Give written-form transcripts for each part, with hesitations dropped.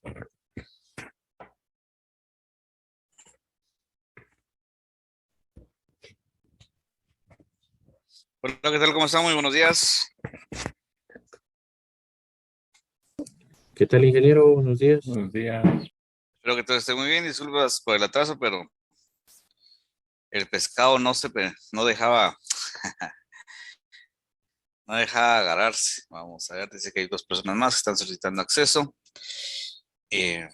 Hola, ¿qué tal? ¿Cómo están? Muy buenos días. ¿Qué tal, ingeniero? Buenos días. Buenos días. Espero que todo esté muy bien. Disculpas por el atraso, pero el pescado no dejaba, no dejaba agarrarse. Vamos a ver, dice que hay dos personas más que están solicitando acceso. Eh,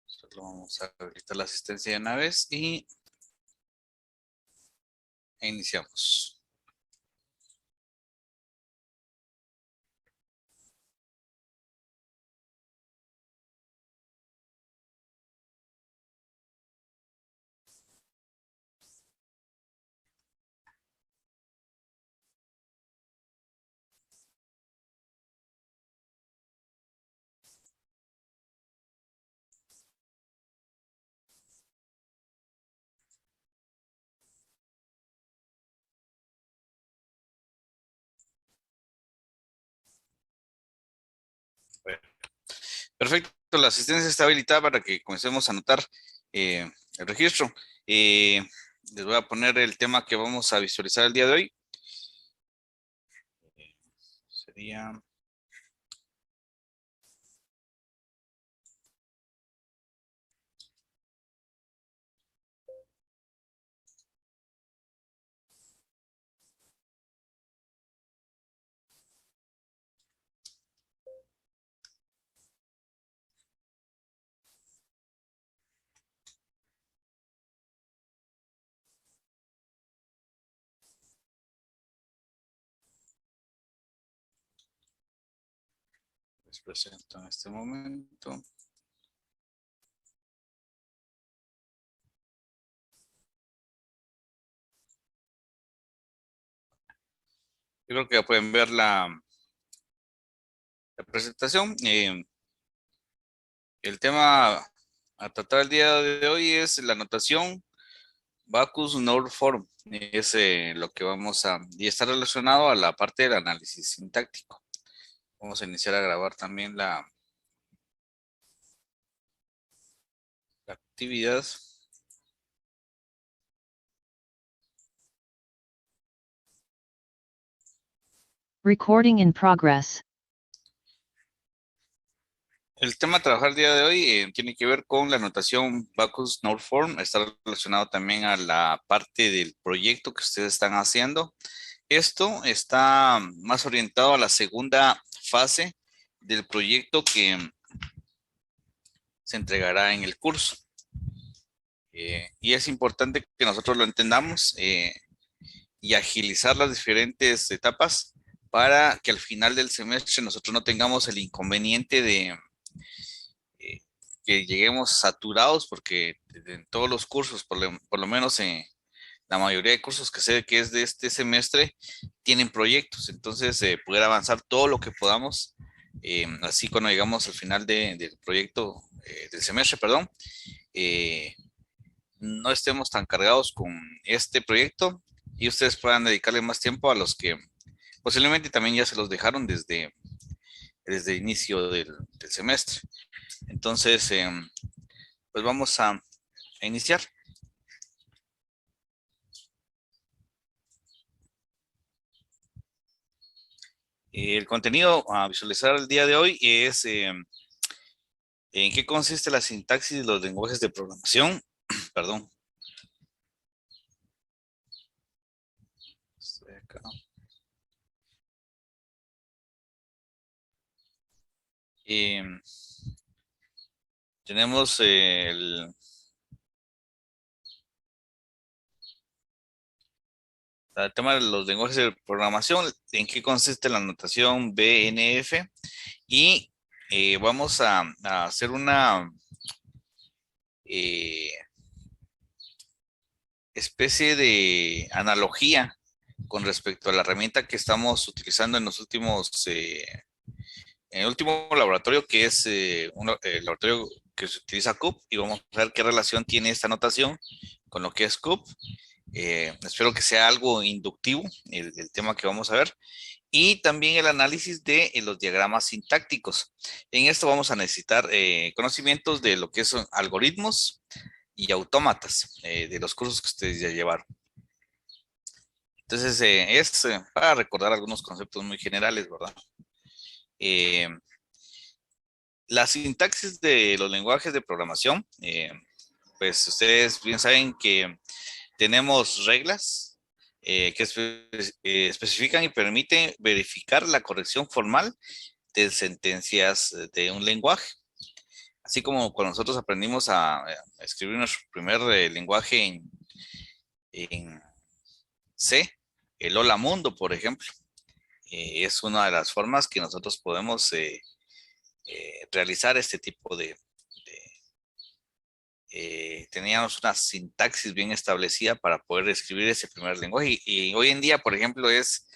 Solo vamos a habilitar la asistencia de una vez e iniciamos. Bueno, perfecto, la asistencia está habilitada para que comencemos a anotar el registro. Eh, Les voy a poner el tema que vamos a visualizar el día de hoy. Sería... Les presento en este momento. Yo creo que ya pueden ver la presentación. El tema a tratar el día de hoy es la notación Backus Norm. Es lo que vamos a... Y está relacionado a la parte del análisis sintáctico. Vamos a iniciar a grabar también la actividad. Recording in progress. El tema a trabajar el día de hoy tiene que ver con la notación Backus Norm. Está relacionado también a la parte del proyecto que ustedes están haciendo. Esto está más orientado a la segunda fase del proyecto que se entregará en el curso. Y es importante que nosotros lo entendamos y agilizar las diferentes etapas para que al final del semestre nosotros no tengamos el inconveniente de que lleguemos saturados, porque en todos los cursos, por lo menos en la mayoría de cursos que sé que es de este semestre, tienen proyectos. Entonces, poder avanzar todo lo que podamos, así cuando llegamos al final del proyecto, del semestre, perdón, eh, no estemos tan cargados con este proyecto y ustedes puedan dedicarle más tiempo a los que posiblemente también ya se los dejaron desde el inicio del semestre. Entonces, pues vamos a iniciar. El contenido a visualizar el día de hoy es en qué consiste la sintaxis de los lenguajes de programación. Perdón. Estoy acá. Tenemos el tema de los lenguajes de programación, en qué consiste la notación BNF, y vamos a hacer una eh, especie de analogía con respecto a la herramienta que estamos utilizando en el último laboratorio, que es el laboratorio que se utiliza CUP, y vamos a ver qué relación tiene esta notación con lo que es CUP. Espero que sea algo inductivo el tema que vamos a ver. Y también el análisis de los diagramas sintácticos. En esto vamos a necesitar conocimientos de lo que son algoritmos y autómatas de los cursos que ustedes ya llevaron. Entonces, es para recordar algunos conceptos muy generales, ¿verdad? La sintaxis de los lenguajes de programación, pues ustedes bien saben que tenemos reglas que especifican y permiten verificar la corrección formal de sentencias de un lenguaje. Así como cuando nosotros aprendimos a escribir nuestro primer lenguaje en C, el Hola Mundo, por ejemplo, es una de las formas que nosotros podemos realizar este tipo teníamos una sintaxis bien establecida para poder escribir ese primer lenguaje. Y hoy en día, por ejemplo, es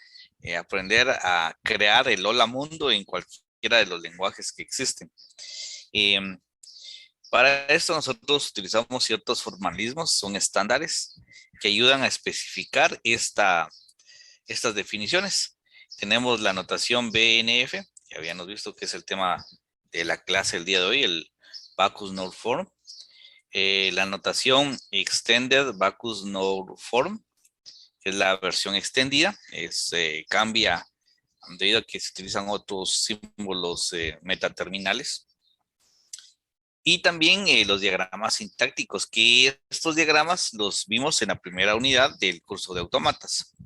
aprender a crear el Hola Mundo en cualquiera de los lenguajes que existen. Para esto nosotros utilizamos ciertos formalismos, son estándares que ayudan a especificar estas definiciones. Tenemos la notación BNF, que habíamos visto que es el tema de la clase el día de hoy, el Backus Node Form. La notación Extended Backus Node Form, que es la versión extendida, cambia a medida que se utilizan otros símbolos metaterminales. Y también los diagramas sintácticos, que estos diagramas los vimos en la primera unidad del curso de autómatas,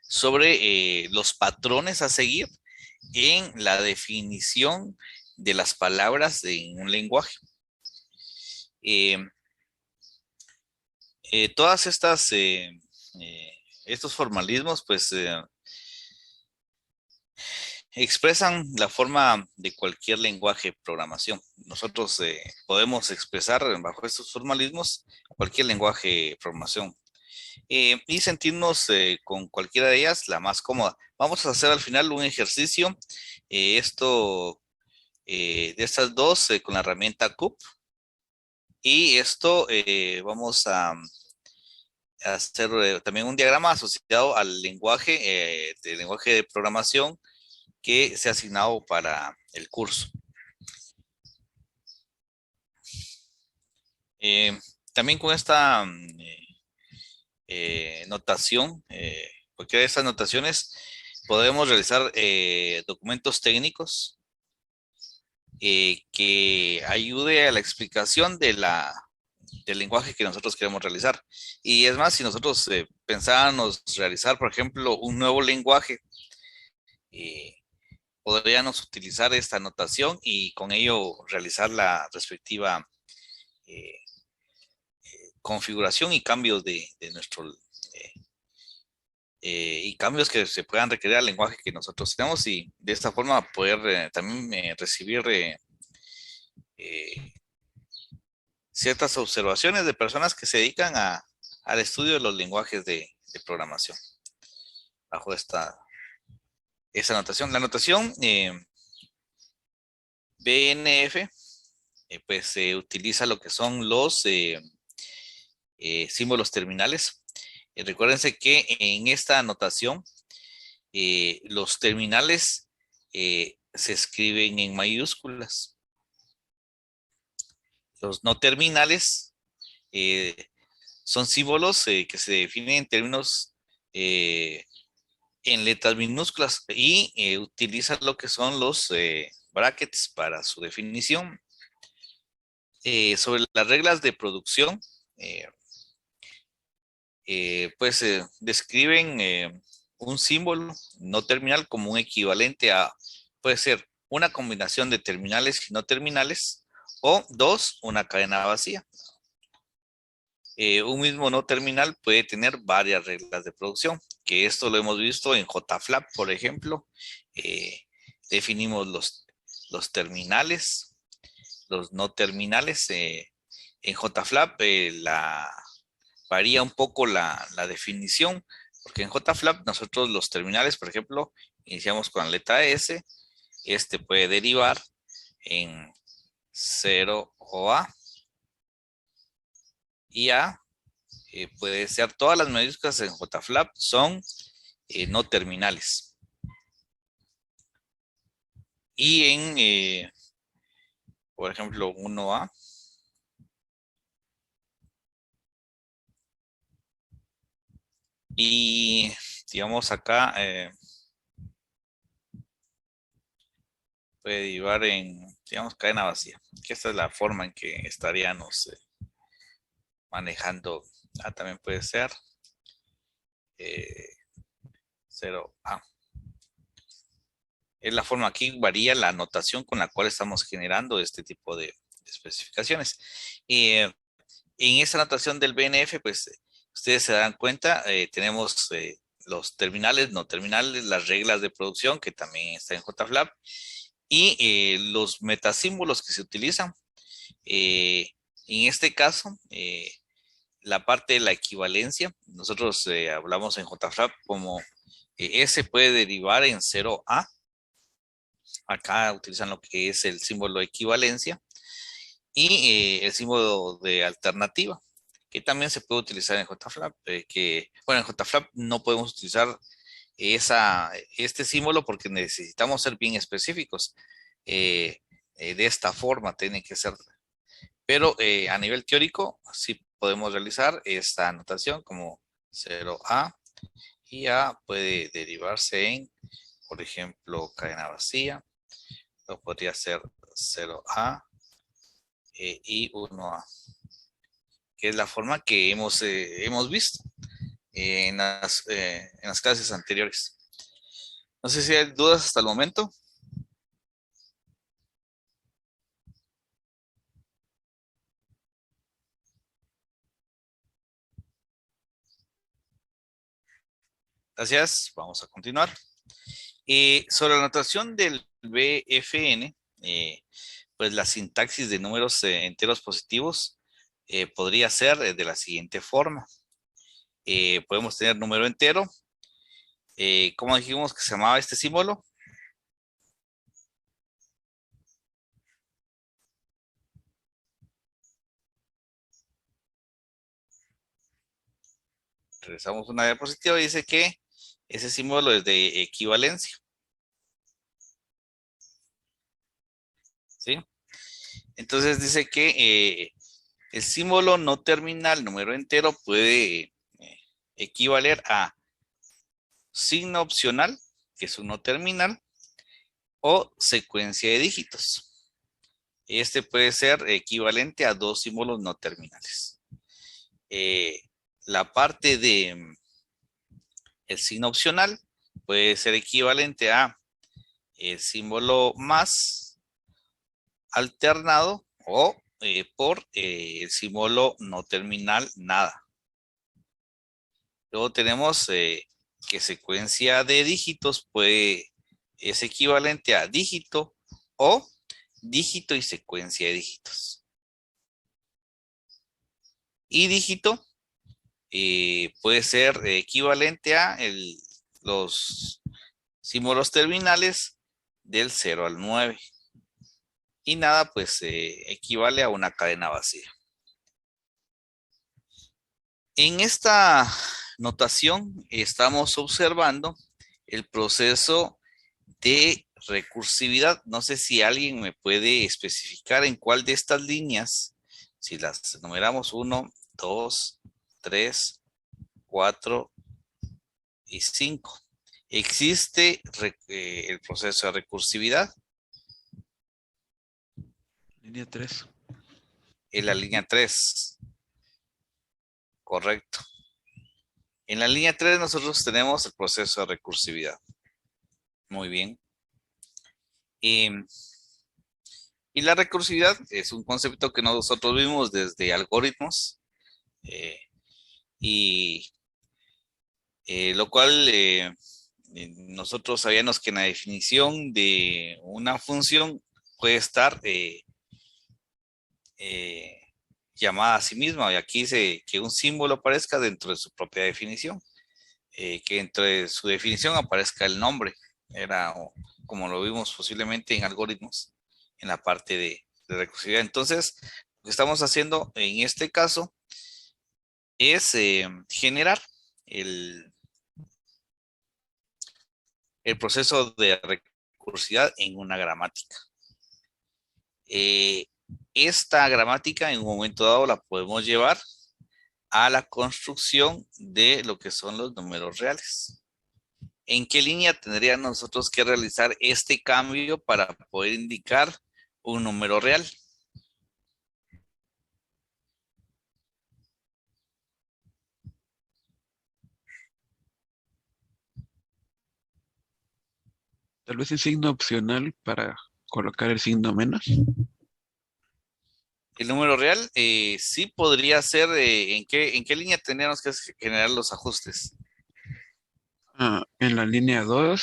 sobre los patrones a seguir en la definición de las palabras en un lenguaje. Todas estos formalismos, pues, expresan la forma de cualquier lenguaje de programación. Nosotros podemos expresar bajo estos formalismos cualquier lenguaje de programación y sentirnos con cualquiera de ellas la más cómoda. Vamos a hacer al final un ejercicio, de estas dos con la herramienta CUP, y esto vamos a hacer también un diagrama asociado al lenguaje de programación que se ha asignado para el curso. También con esta notación, cualquiera de estas notaciones, podemos realizar documentos técnicos que ayude a la explicación del lenguaje que nosotros queremos realizar. Y es más, si nosotros pensábamos realizar, por ejemplo, un nuevo lenguaje, podríamos utilizar esta notación y con ello realizar la respectiva configuración y cambios de nuestro y cambios que se puedan requerir al lenguaje que nosotros tenemos, y de esta forma poder también recibir ciertas observaciones de personas que se dedican al estudio de los lenguajes de programación bajo esa notación. La notación BNF pues se utiliza lo que son los símbolos terminales. Recuérdense que en esta notación los terminales se escriben en mayúsculas. Los no terminales son símbolos que se definen en términos en letras minúsculas y utilizan lo que son los brackets para su definición. Sobre las reglas de producción, pues describen un símbolo no terminal como un equivalente a, puede ser una combinación de terminales y no terminales, o dos, una cadena vacía. Un mismo no terminal puede tener varias reglas de producción, que esto lo hemos visto en JFlap, por ejemplo. Definimos los terminales, los no terminales. En JFlap varía un poco la definición, porque en JFlap nosotros los terminales, por ejemplo, iniciamos con la letra S, este puede derivar en 0 o A. Y A puede ser, todas las mayúsculas en JFlap son no terminales. Y en, por ejemplo, 1A. Y digamos acá puede derivar en, digamos, cadena vacía. Que esta es la forma en que estaríamos manejando. También puede ser 0A. Es la forma, aquí varía la notación con la cual estamos generando este tipo de especificaciones. En esta notación del BNF, pues ustedes se dan cuenta, tenemos los terminales, no terminales, las reglas de producción, que también está en JFlap, y los metasímbolos que se utilizan. En este caso, la parte de la equivalencia, nosotros hablamos en JFlap como S puede derivar en 0A. Acá utilizan lo que es el símbolo de equivalencia y el símbolo de alternativa, que también se puede utilizar en JFlap. Bueno, en JFlap no podemos utilizar este símbolo porque necesitamos ser bien específicos. De esta forma tiene que ser. Pero a nivel teórico, sí podemos realizar esta anotación como 0A y A puede derivarse en, por ejemplo, cadena vacía. Lo podría ser 0A y 1A, que es la forma que hemos visto en las clases anteriores. No sé si hay dudas hasta el momento. Gracias, vamos a continuar. Sobre la notación del BFN, pues la sintaxis de números enteros positivos podría ser de la siguiente forma. Podemos tener número entero. ¿Cómo dijimos que se llamaba este símbolo? Regresamos una diapositiva y dice que ese símbolo es de equivalencia. ¿Sí? Entonces dice que el símbolo no terminal, número entero, puede equivaler a signo opcional, que es un no terminal, o secuencia de dígitos. Este puede ser equivalente a dos símbolos no terminales. La parte de el signo opcional puede ser equivalente a el símbolo más alternado o por el símbolo no terminal nada. Luego tenemos que secuencia de dígitos es equivalente a dígito o dígito y secuencia de dígitos. Y dígito puede ser equivalente a los símbolos terminales del 0 al 9. Y nada, pues equivale a una cadena vacía. En esta notación estamos observando el proceso de recursividad. No sé si alguien me puede especificar en cuál de estas líneas, si las enumeramos 1, 2, 3, 4 y 5, existe el proceso de recursividad. Línea 3. En la línea 3. Correcto. En la línea 3 nosotros tenemos el proceso de recursividad. Muy bien. Y la recursividad es un concepto que nosotros vimos desde algoritmos. Lo cual nosotros sabíamos que en la definición de una función puede estar llamada a sí misma. Y aquí dice que un símbolo aparezca dentro de su propia definición. Que dentro de su definición aparezca el nombre. Era como lo vimos posiblemente en algoritmos, en la parte de recursividad. Entonces, lo que estamos haciendo en este caso es generar el, el proceso de recursividad en una gramática. Esta gramática en un momento dado la podemos llevar a la construcción de lo que son los números reales. ¿En qué línea tendría nosotros que realizar este cambio para poder indicar un número real? Tal vez el signo opcional para colocar el signo menos. El número real sí podría ser, en qué línea tendríamos que generar los ajustes? En la línea 2,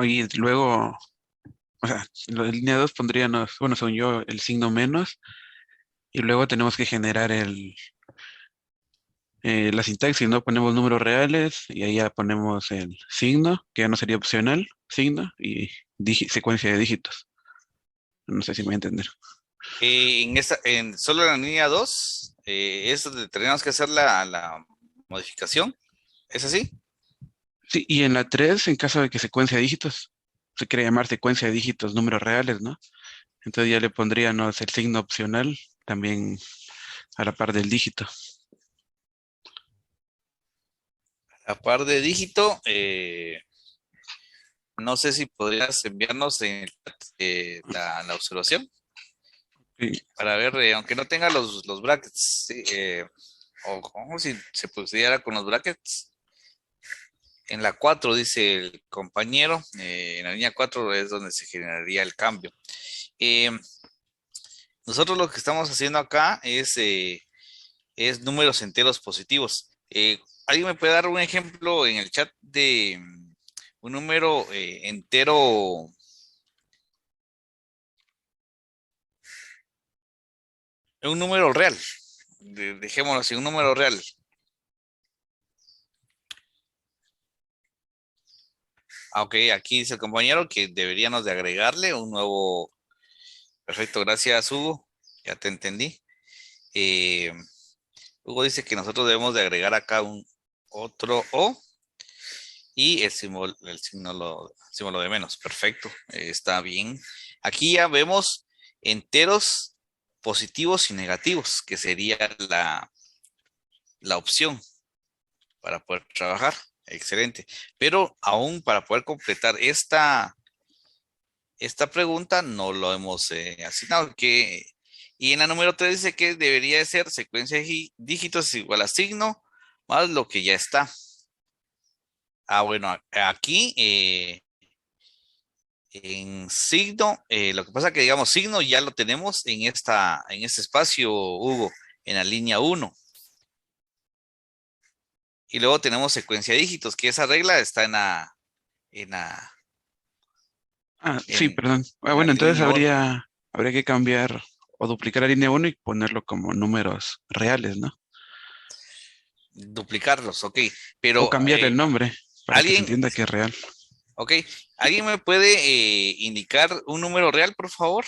y luego, o sea, en la línea 2 pondríamos, bueno, según yo, el signo menos, y luego tenemos que generar la sintaxis, ¿no? Ponemos números reales y ahí ya ponemos el signo, que ya no sería opcional, signo, y secuencia de dígitos. No sé si me voy a entender. Solo en la línea 2, es donde tendríamos que hacer la modificación. ¿Es así? Sí, y en la 3 en caso de que secuencia de dígitos, se quiere llamar secuencia de dígitos números reales, ¿no? Entonces ya le pondríamos el signo opcional también a la par del dígito. A par de dígito, no sé si podrías enviarnos en el chat, la observación Sí, para ver, aunque no tenga los brackets, sí, o como si se pusiera con los brackets. En la 4 dice el compañero, en la línea 4 es donde se generaría el cambio. Eh, Nosotros lo que estamos haciendo acá es números enteros positivos. ¿Alguien me puede dar un ejemplo en el chat de un número entero? Un número real. Dejémoslo así, un número real. Ok, aquí dice el compañero que deberíamos de agregarle un nuevo. Perfecto, gracias Hugo. Ya te entendí. Eh, Hugo dice que nosotros debemos de agregar acá un otro O y símbolo de menos. Perfecto, está bien. Aquí ya vemos enteros positivos y negativos, que sería la opción para poder trabajar. Excelente. Pero aún para poder completar esta pregunta no lo hemos asignado. Y en la número 3 dice que debería de ser secuencia de dígitos igual a signo más lo que ya está. Bueno, aquí en signo, lo que pasa que digamos signo ya lo tenemos en este espacio, Hugo, en la línea 1. Y luego tenemos secuencia de dígitos, que esa regla está en la, sí, en, perdón. en la Bueno, entonces línea 1. habría que cambiar o duplicar la línea 1 y ponerlo como números reales, ¿no? Duplicarlos, ok. O Pero cambiarle el nombre para que se alguien, entienda que es real. ok, ¿alguien me puede indicar un número real, por favor?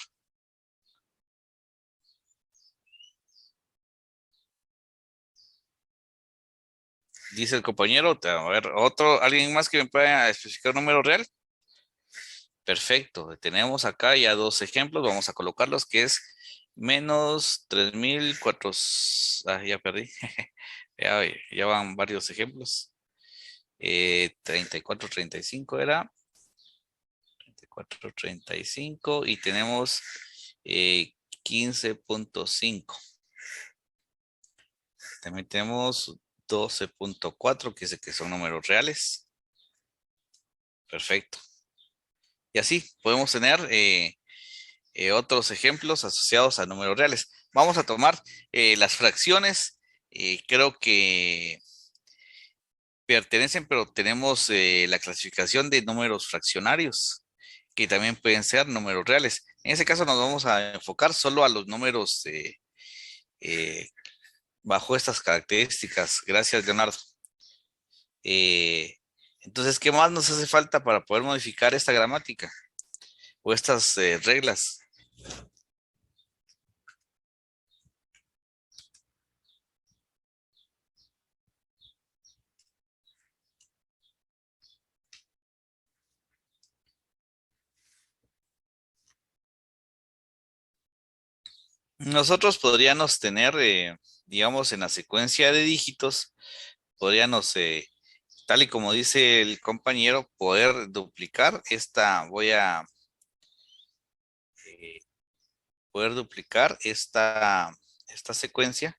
Dice el compañero. A ver, alguien más que me pueda especificar un número real. Perfecto, tenemos acá ya dos ejemplos, vamos a colocarlos, que es menos 3.400, ya perdí, ya van varios ejemplos. 34, 35 era, 34, 35 y tenemos 15.5. También tenemos 12.4, que dice que son números reales. Perfecto. Y así podemos tener otros ejemplos asociados a números reales. Vamos a tomar las fracciones. Creo que pertenecen, pero tenemos la clasificación de números fraccionarios, que también pueden ser números reales. En ese caso nos vamos a enfocar solo a los números eh, bajo estas características. Gracias, Leonardo. Eh, Entonces, ¿qué más nos hace falta para poder modificar esta gramática o estas reglas? Nosotros podríamos tener, digamos, en la secuencia de dígitos, podríamos, tal y como dice el compañero, poder duplicar esta, eh, poder duplicar esta secuencia,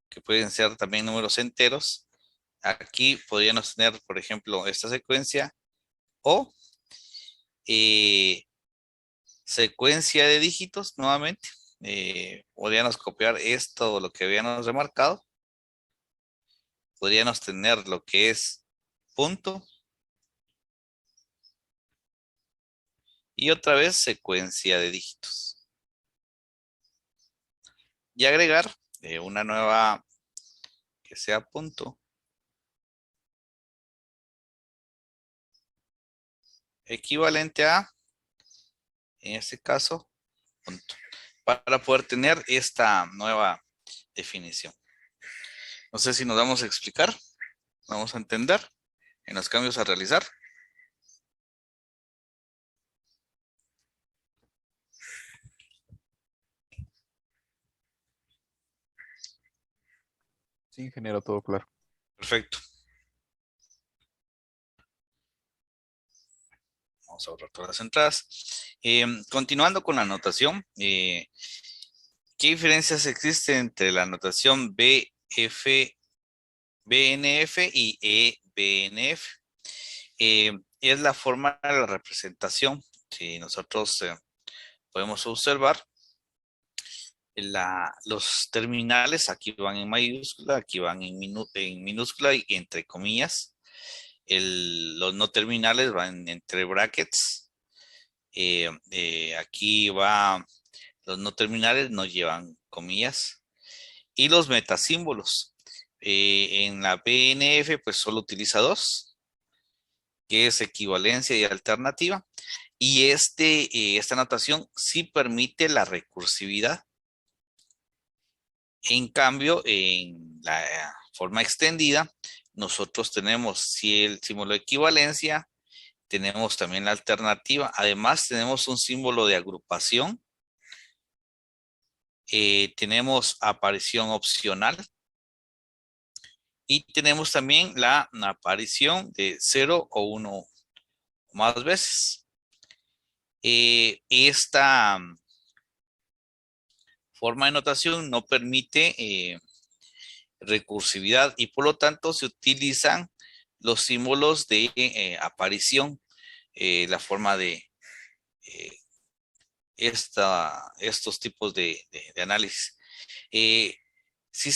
que pueden ser también números enteros. Aquí podríamos tener, por ejemplo, esta secuencia o eh, secuencia de dígitos nuevamente. Podríamos copiar esto, lo que habíamos remarcado. Podríamos tener lo que es punto. Y otra vez secuencia de dígitos. Y agregar una nueva que sea punto. Equivalente a, en este caso, punto. Para poder tener esta nueva definición. No sé si nos vamos a explicar, vamos a entender en los cambios a realizar. Sí, ingeniero, todo claro. Perfecto. Vamos a borrar todas las entradas. Continuando con la notación, ¿qué diferencias existen entre la notación BF, BNF y EBNF? Es la forma de la representación. Si nosotros podemos observar, los terminales aquí van en mayúscula, aquí van en minúscula y entre comillas. Los no terminales van entre brackets. Aquí va, los no terminales no llevan comillas. Y los metasímbolos. En la BNF pues solo utiliza dos, que es equivalencia y alternativa. Y esta notación sí permite la recursividad. En cambio, en la forma extendida, nosotros tenemos si el símbolo de equivalencia, tenemos también la alternativa. Además, tenemos un símbolo de agrupación. Tenemos aparición opcional. Y tenemos también la aparición de 0 o 1 más veces. Esta forma de notación no permite recursividad y por lo tanto se utilizan los símbolos de aparición, la forma de estos tipos de análisis. Si,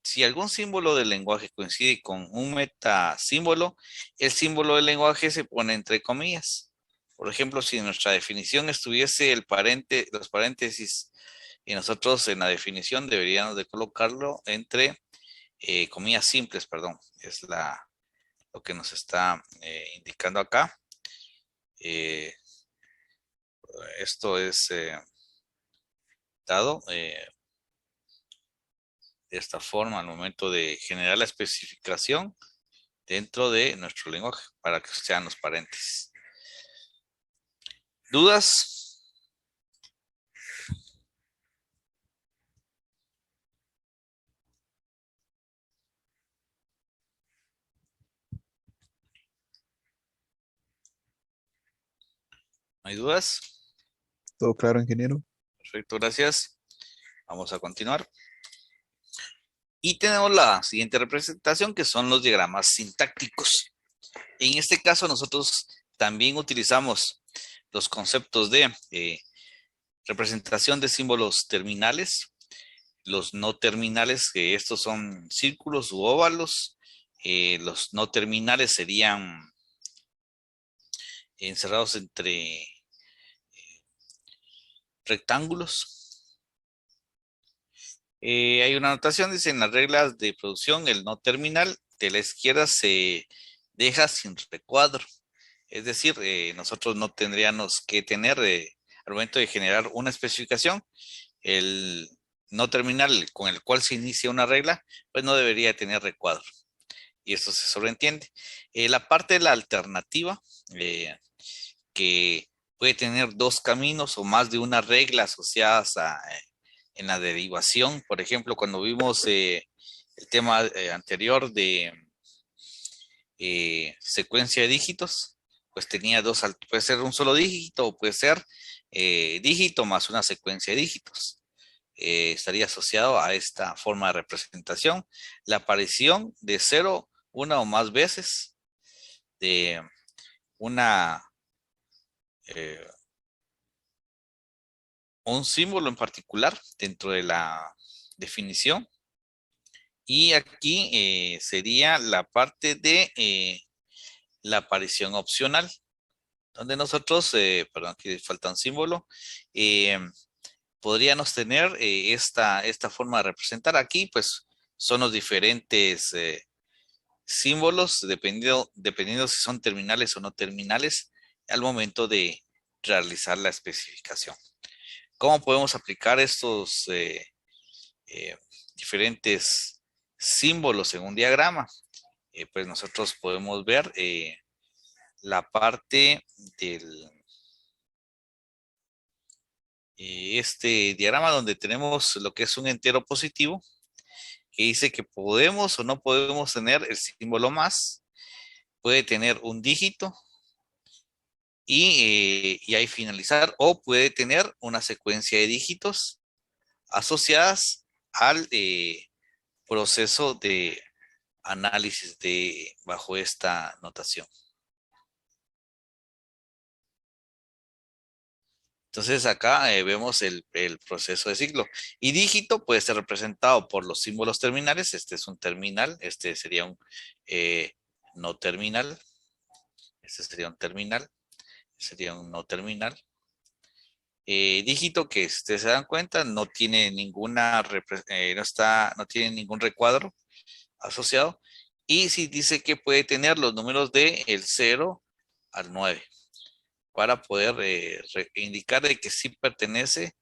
si algún símbolo del lenguaje coincide con un metasímbolo, el símbolo del lenguaje se pone entre comillas. Por ejemplo, si en nuestra definición estuviese los paréntesis y nosotros en la definición deberíamos de colocarlo entre comillas simples, perdón. Es lo que nos está indicando acá. Esto es dado de esta forma al momento de generar la especificación dentro de nuestro lenguaje para que sean los paréntesis. ¿Dudas? ¿No hay dudas? Todo claro, ingeniero. Perfecto, gracias. Vamos a continuar. Y tenemos la siguiente representación, que son los diagramas sintácticos. En este caso, nosotros también utilizamos los conceptos de representación de símbolos terminales, los no terminales, que estos son círculos u óvalos. Los no terminales serían encerrados entre rectángulos. Hay una anotación, dice en las reglas de producción, el no terminal de la izquierda se deja sin recuadro. Es decir, nosotros no tendríamos que tener, al momento de generar una especificación, el no terminal con el cual se inicia una regla, pues no debería tener recuadro. Y esto se sobreentiende. La parte de la alternativa, que puede tener dos caminos o más de una regla asociadas en la derivación. Por ejemplo, cuando vimos el tema anterior de secuencia de dígitos, pues tenía dos, puede ser un solo dígito o puede ser dígito más una secuencia de dígitos. Estaría asociado a esta forma de representación, la aparición de cero una o más veces de una eh, un símbolo en particular dentro de la definición. Y aquí sería la parte de la aparición opcional, donde nosotros, perdón, aquí falta un símbolo, eh, podríamos tener esta forma de representar. Aquí, pues, son los diferentes símbolos, dependiendo si son terminales o no terminales, al momento de realizar la especificación. ¿Cómo podemos aplicar estos eh, diferentes símbolos en un diagrama? Pues nosotros podemos ver la parte del este diagrama donde tenemos lo que es un entero positivo que dice que podemos o no podemos tener el símbolo más, puede tener un dígito y ahí finalizar, o puede tener una secuencia de dígitos asociadas al proceso de análisis de bajo esta notación. Entonces acá vemos el proceso de ciclo. Y dígito puede ser representado por los símbolos terminales. Este es un terminal, este sería un no terminal, este sería un terminal, sería un no terminal. Dígito que, si ustedes se dan cuenta, no tiene no tiene ningún recuadro asociado. Y si dice que puede tener los números de el 0 al 9 para poder indicar de que sí pertenece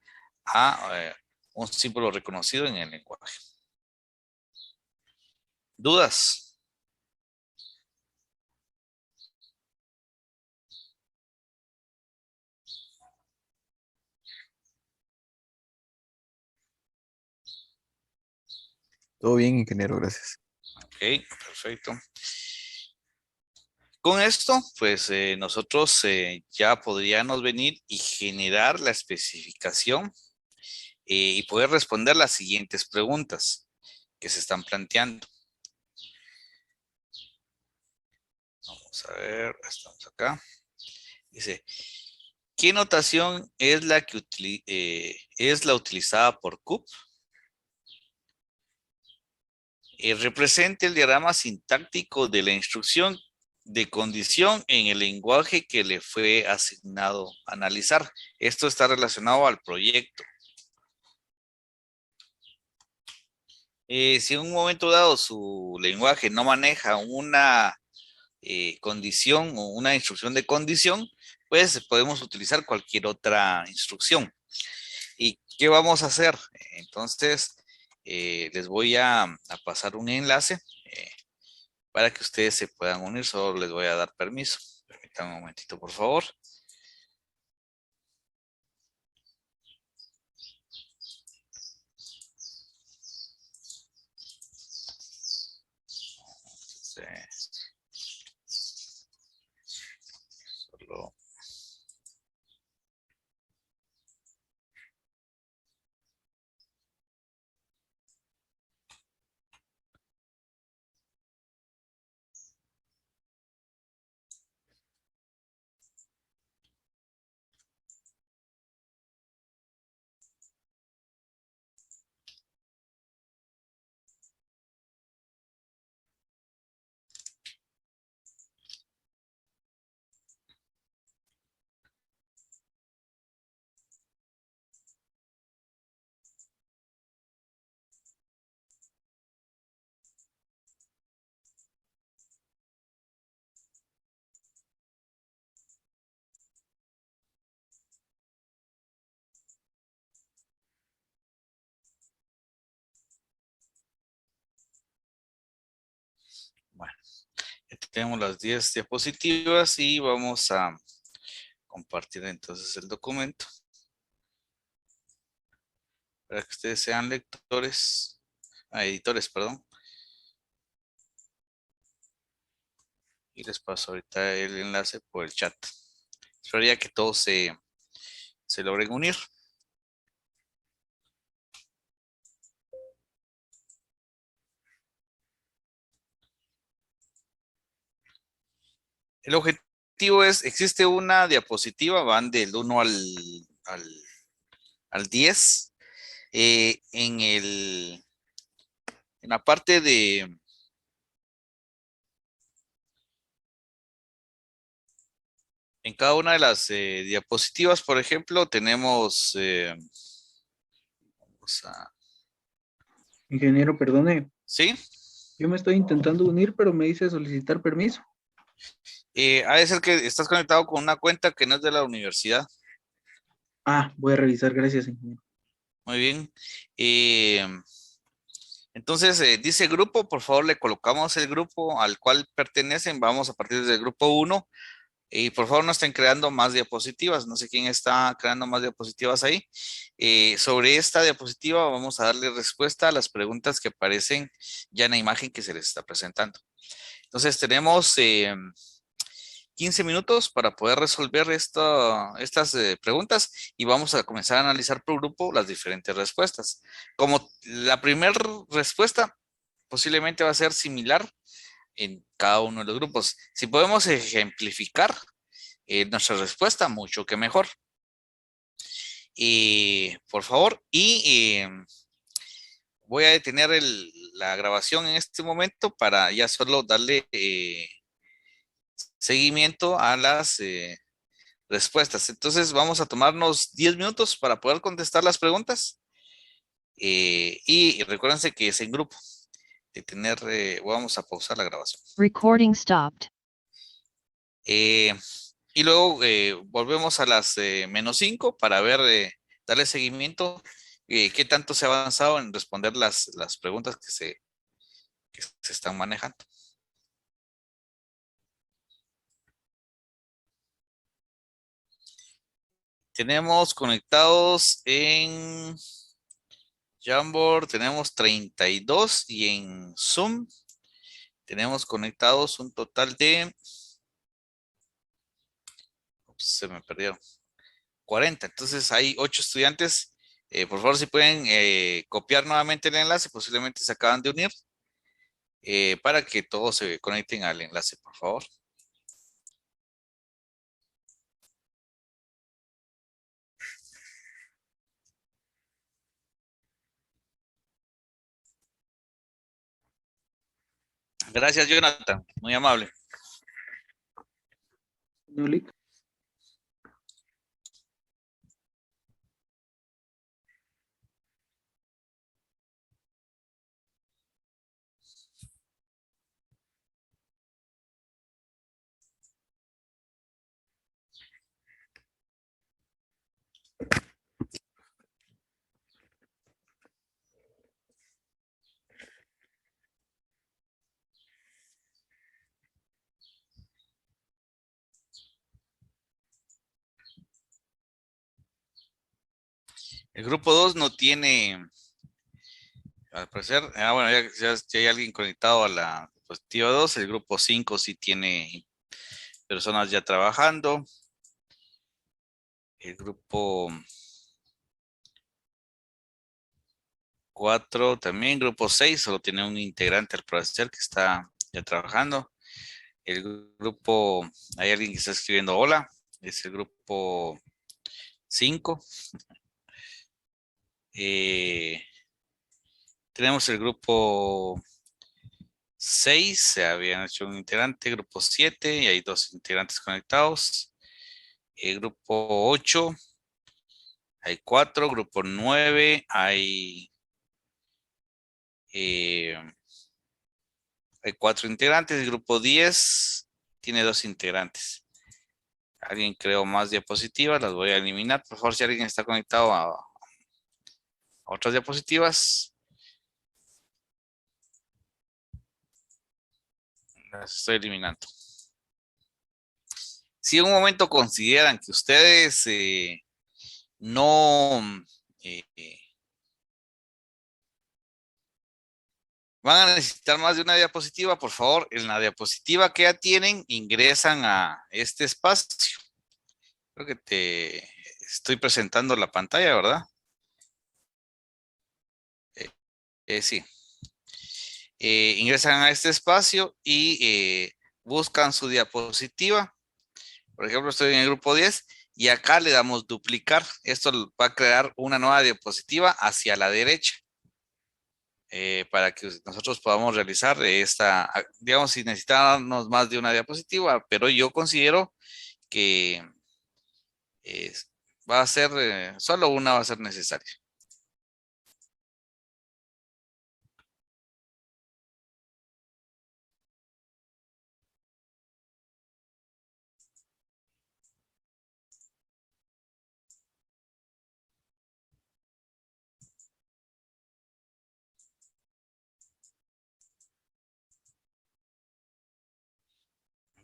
a un símbolo reconocido en el lenguaje. ¿Dudas? Todo bien, ingeniero, gracias. Ok, perfecto. Con esto, pues nosotros ya podríamos venir y generar la especificación y poder responder las siguientes preguntas que se están planteando. Vamos a ver, estamos acá. Dice, ¿qué notación es la que es la utilizada por CUP? Represente el diagrama sintáctico de la instrucción de condición en el lenguaje que le fue asignado a analizar. Esto está relacionado al proyecto. Si en un momento dado su lenguaje no maneja una condición o una instrucción de condición, pues podemos utilizar cualquier otra instrucción. ¿Y qué vamos a hacer? Entonces, les voy a pasar un enlace para que ustedes se puedan unir. Solo les voy a dar permiso. Permítanme un momentito, por favor. Solo tenemos las 10 diapositivas y vamos a compartir entonces el documento para que ustedes sean lectores, editores, perdón. Y les paso ahorita el enlace por el chat. Esperaría que todos se logren unir. El objetivo es, existe una diapositiva, van del 1 al 10. En la parte en cada una de las diapositivas, por ejemplo, tenemos, vamos a, Ingeniero, perdone, ¿sí? yo me estoy intentando unir, pero me dice solicitar permiso. Ha de ser que estás conectado con una cuenta que no es de la universidad. Ah, voy a revisar, gracias, ingeniero. Muy bien. Entonces, dice grupo, por favor le colocamos el grupo al cual pertenecen. Vamos a partir del grupo 1. Y por favor no estén creando más diapositivas. No sé quién está creando más diapositivas ahí. Sobre esta diapositiva vamos a darle respuesta a las preguntas que aparecen ya en la imagen que se les está presentando. Entonces tenemos 15 minutos para poder resolver estas preguntas y vamos a comenzar a analizar por grupo las diferentes respuestas. Como la primera respuesta posiblemente va a ser similar en cada uno de los grupos. Si podemos ejemplificar nuestra respuesta, mucho que mejor. Por favor, voy a detener la grabación en este momento para ya solo darle seguimiento a las respuestas. Entonces vamos a tomarnos 10 minutos para poder contestar las preguntas. Y recuérdense que es en grupo. Vamos a pausar la grabación. Recording stopped. Y luego volvemos a las -5 para ver, darle seguimiento, qué tanto se ha avanzado en responder las preguntas que se están manejando. Tenemos conectados en Jamboard, tenemos 32 y en Zoom tenemos conectados un total de... se me perdieron. 40. Entonces hay 8 estudiantes. Por favor, si pueden copiar nuevamente el enlace, posiblemente se acaban de unir, para que todos se conecten al enlace, por favor. Gracias, Jonathan. Muy amable. Señor. El grupo 2 no tiene, al parecer, bueno, ya hay alguien conectado a la diapositiva 2. El grupo 5 sí tiene personas ya trabajando. El grupo 4 también. Grupo 6 solo tiene un integrante al parecer que está ya trabajando. El grupo, hay alguien que está escribiendo hola. Es el grupo 5. Tenemos el grupo 6, se habían hecho un integrante, grupo 7, y hay 2 integrantes conectados. El grupo 8, hay 4, grupo 9, hay 4 integrantes. El grupo 10 tiene 2 integrantes. Alguien creó más diapositivas, las voy a eliminar. Por favor, si alguien está conectado a otras diapositivas, Las estoy eliminando. Si en un momento consideran que ustedes no eh, van a necesitar más de una diapositiva, por favor, en la diapositiva que ya tienen, ingresan a este espacio. Creo que te estoy presentando la pantalla, ¿verdad? Sí. Ingresan a este espacio y buscan su diapositiva. Por ejemplo, estoy en el grupo 10 y acá le damos duplicar. Esto va a crear una nueva diapositiva hacia la derecha para que nosotros podamos realizar esta, digamos, si necesitamos más de una diapositiva, pero yo considero que eh, va a ser, solo una va a ser necesaria.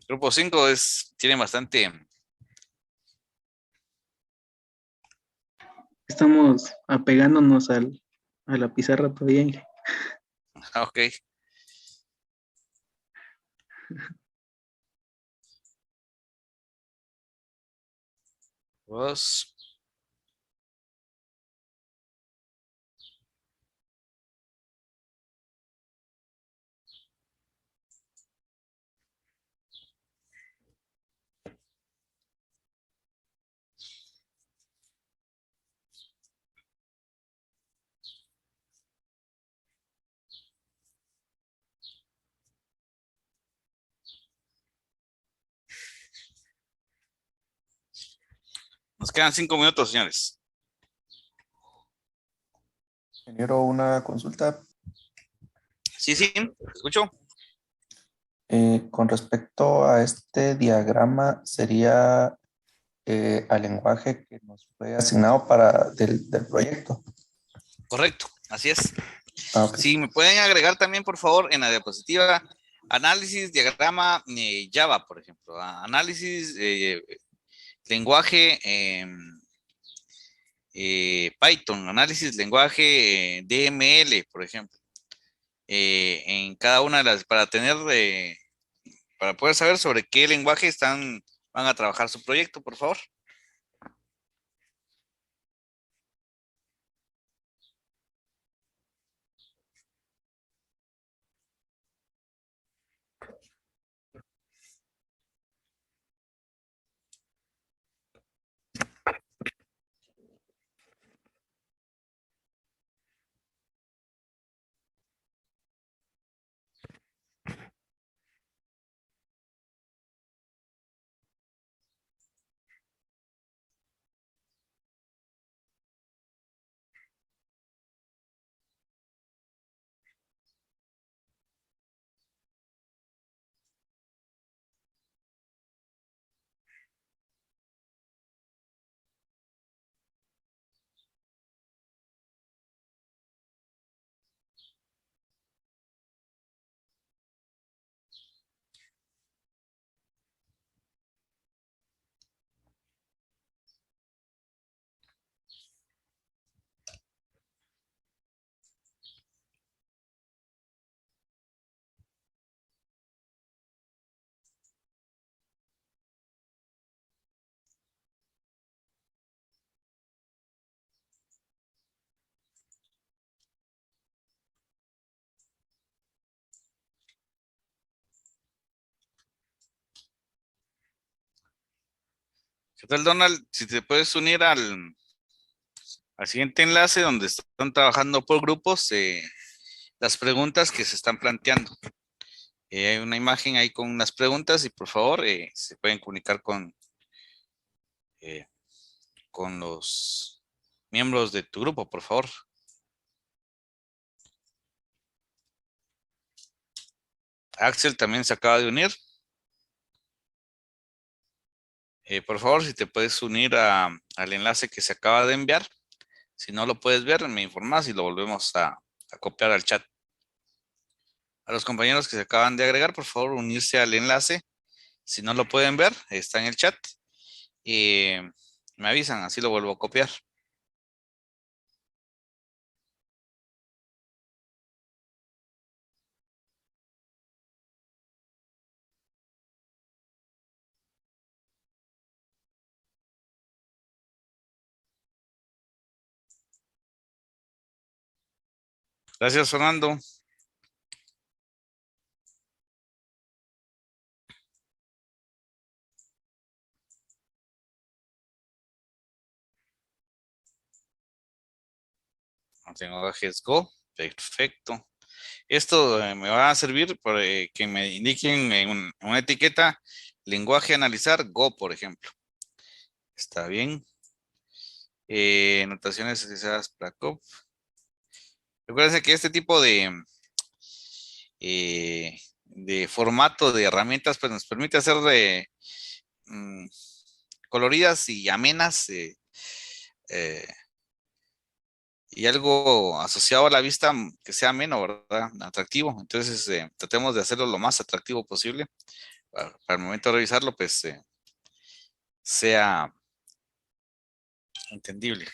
Grupo 5 tiene bastante. Estamos apegándonos a la pizarra todavía, Inge. Ok. Dos. Nos quedan 5 minutos, señores. Ingeniero, una consulta. Sí, sí, escucho. Con respecto a este diagrama, sería al lenguaje que nos fue asignado del proyecto. Correcto, así es. Ok. Sí, me pueden agregar también, por favor, en la diapositiva, análisis, diagrama Java, por ejemplo. Análisis, lenguaje Python, análisis, lenguaje DML, por ejemplo. En cada una de las, para poder saber sobre qué lenguaje van a trabajar su proyecto, por favor. ¿Qué tal, Donald? Si te puedes unir al siguiente enlace donde están trabajando por grupos, las preguntas que se están planteando. Hay una imagen ahí con unas preguntas y por favor se pueden comunicar eh, con los miembros de tu grupo, por favor. Axel también se acaba de unir. Por favor, si te puedes unir al enlace que se acaba de enviar. Si no lo puedes ver, me informas y lo volvemos a copiar al chat. A los compañeros que se acaban de agregar, por favor, unirse al enlace. Si no lo pueden ver, está en el chat. Me avisan, así lo vuelvo a copiar. Gracias, Fernando. Lenguajes Go. Perfecto. Esto me va a servir para que me indiquen en una etiqueta lenguaje analizar Go, por ejemplo. Está bien. Notaciones utilizadas para COP. Recuerden que este tipo de formato de herramientas pues nos permite hacer mm, coloridas y amenas eh, y algo asociado a la vista que sea ameno, ¿verdad? Atractivo. Entonces, tratemos de hacerlo lo más atractivo posible para el momento de revisarlo, pues sea entendible.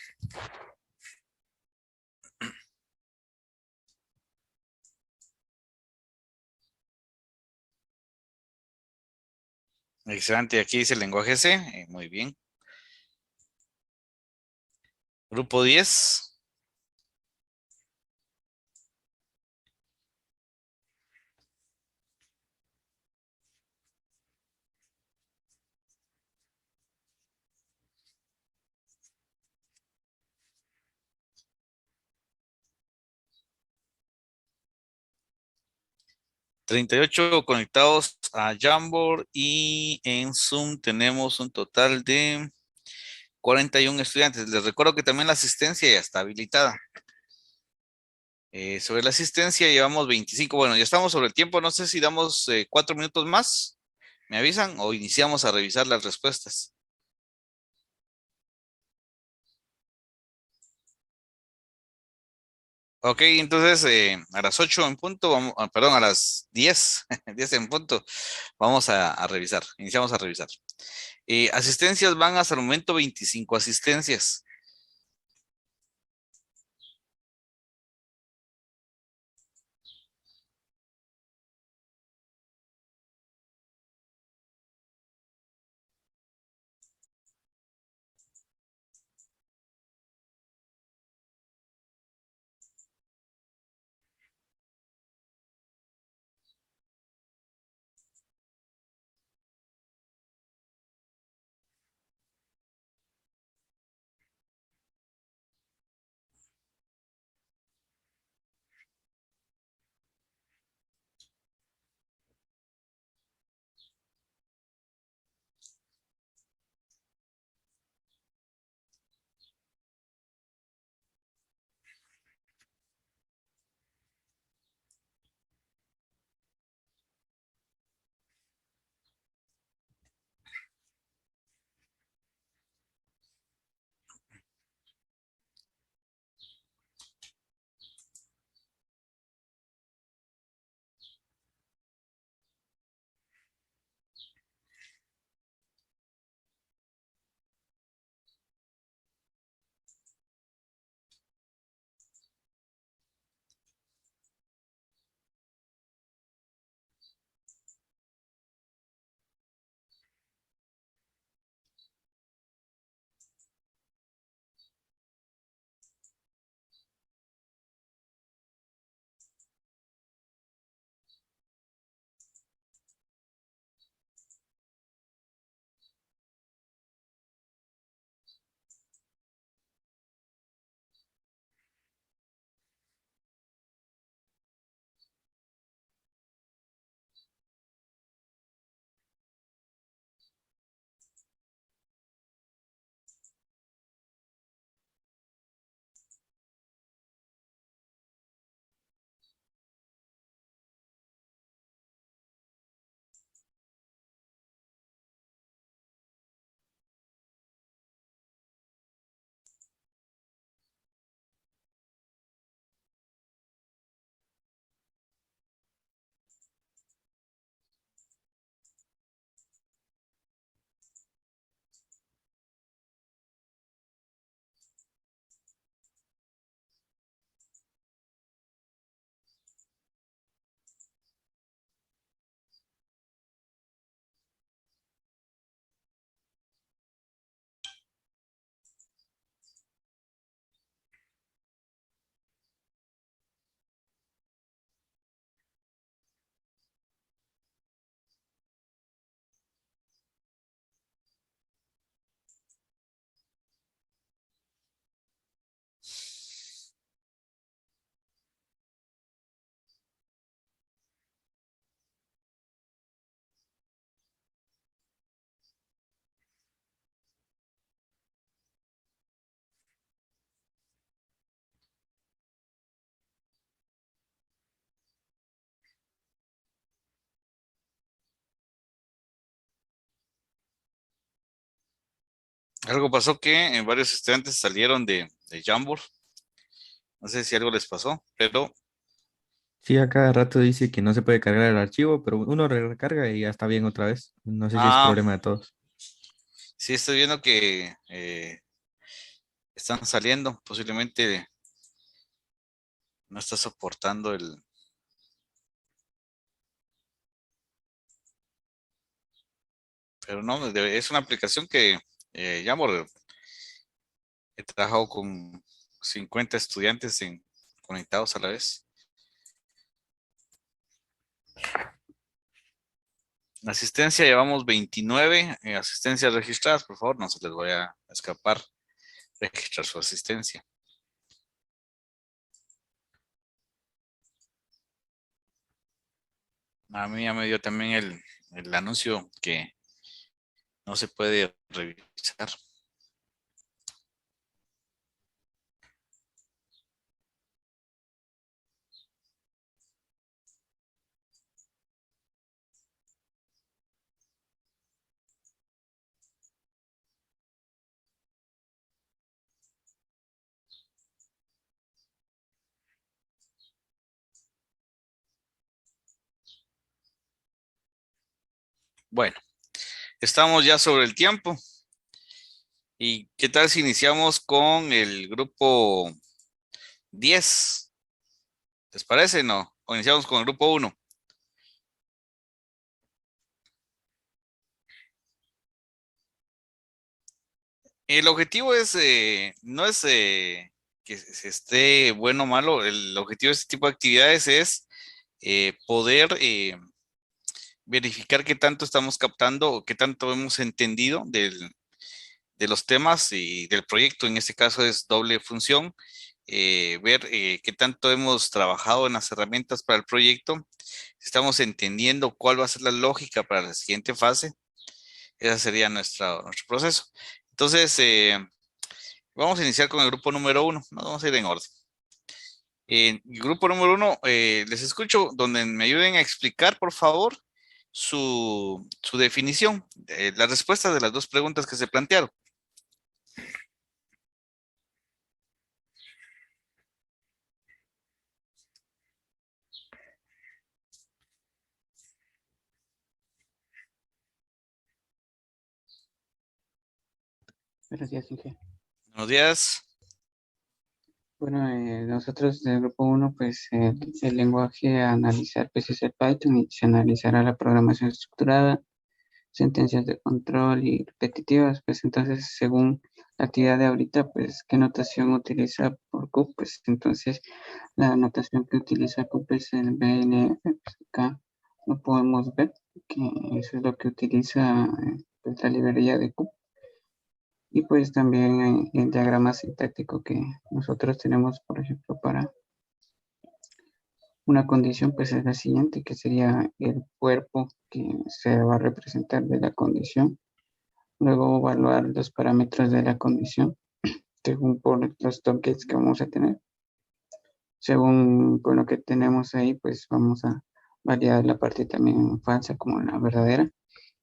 Excelente, aquí dice el lenguaje C, muy bien. Grupo 10. ...38 conectados a Jamboard y en Zoom tenemos un total de 41 estudiantes. Les recuerdo que también la asistencia ya está habilitada. Sobre la asistencia llevamos 25. Bueno, ya estamos sobre el tiempo. No sé si damos 4 minutos más. ¿Me avisan? O iniciamos a revisar las respuestas. Ok, entonces a las 8 en punto, perdón, a las 10, 10 en punto, vamos a revisar. Iniciamos a revisar. Asistencias van hasta el momento 25 asistencias. Algo pasó que varios estudiantes salieron de Jamboard. No sé si algo les pasó, pero Sí, a cada rato dice que no se puede cargar el archivo, pero uno recarga y ya está bien otra vez. No sé si es ah, problema de todos. sí estoy viendo que están saliendo. Posiblemente no está soportando el. Pero no, es una aplicación que Jamboard. He trabajado con 50 estudiantes conectados a la vez. Asistencia, llevamos 29 asistencias registradas. Por favor, no se les vaya a escapar registrar su asistencia. A mí ya me dio también el anuncio que no se puede revisar. Bueno, estamos ya sobre el tiempo. ¿Y qué tal si iniciamos con el grupo 10? ¿Les parece? No. O iniciamos con el grupo 1. El objetivo no es que se esté bueno o malo. El objetivo de este tipo de actividades es poder verificar qué tanto estamos captando o qué tanto hemos entendido de los temas y del proyecto. En este caso es doble función. Ver qué tanto hemos trabajado en las herramientas para el proyecto. Estamos entendiendo cuál va a ser la lógica para la siguiente fase. Ese sería nuestro proceso. Entonces, vamos a iniciar con el grupo número 1. Nos vamos a ir en orden. En el grupo número 1, les escucho donde me ayuden a explicar, por favor, su definición, la respuesta de las dos preguntas que se plantearon. Buenos días, Inge. Buenos días. Bueno, nosotros del grupo uno, pues el lenguaje a analizar pues es el Python y se analizará la programación estructurada, sentencias de control y repetitivas. Pues entonces, según la actividad de ahorita, pues qué notación utiliza por Q, pues entonces la notación que utiliza Q es el BNF, pues acá lo podemos ver, que eso es lo que utiliza pues, la librería de Q. Y pues también el diagrama sintáctico que nosotros tenemos, por ejemplo, para una condición, pues es la siguiente, que sería el cuerpo que se va a representar de la condición. Luego evaluar los parámetros de la condición, según por los tokens que vamos a tener. Según por lo que tenemos ahí, pues vamos a validar la parte también falsa como la verdadera.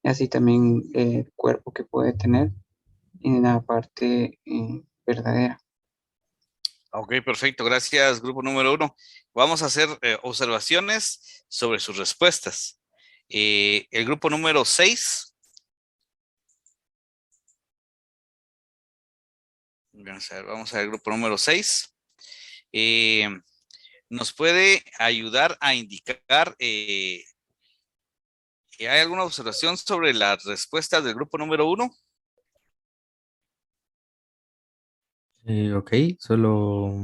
Y así también el cuerpo que puede tener en la parte verdadera. Ok, perfecto. Gracias, grupo número 1. Vamos a hacer observaciones sobre sus respuestas. El grupo número 6. Vamos a ver el grupo número 6. Nos puede ayudar a indicar, ¿hay alguna observación sobre las respuestas del grupo número 1? Ok, solo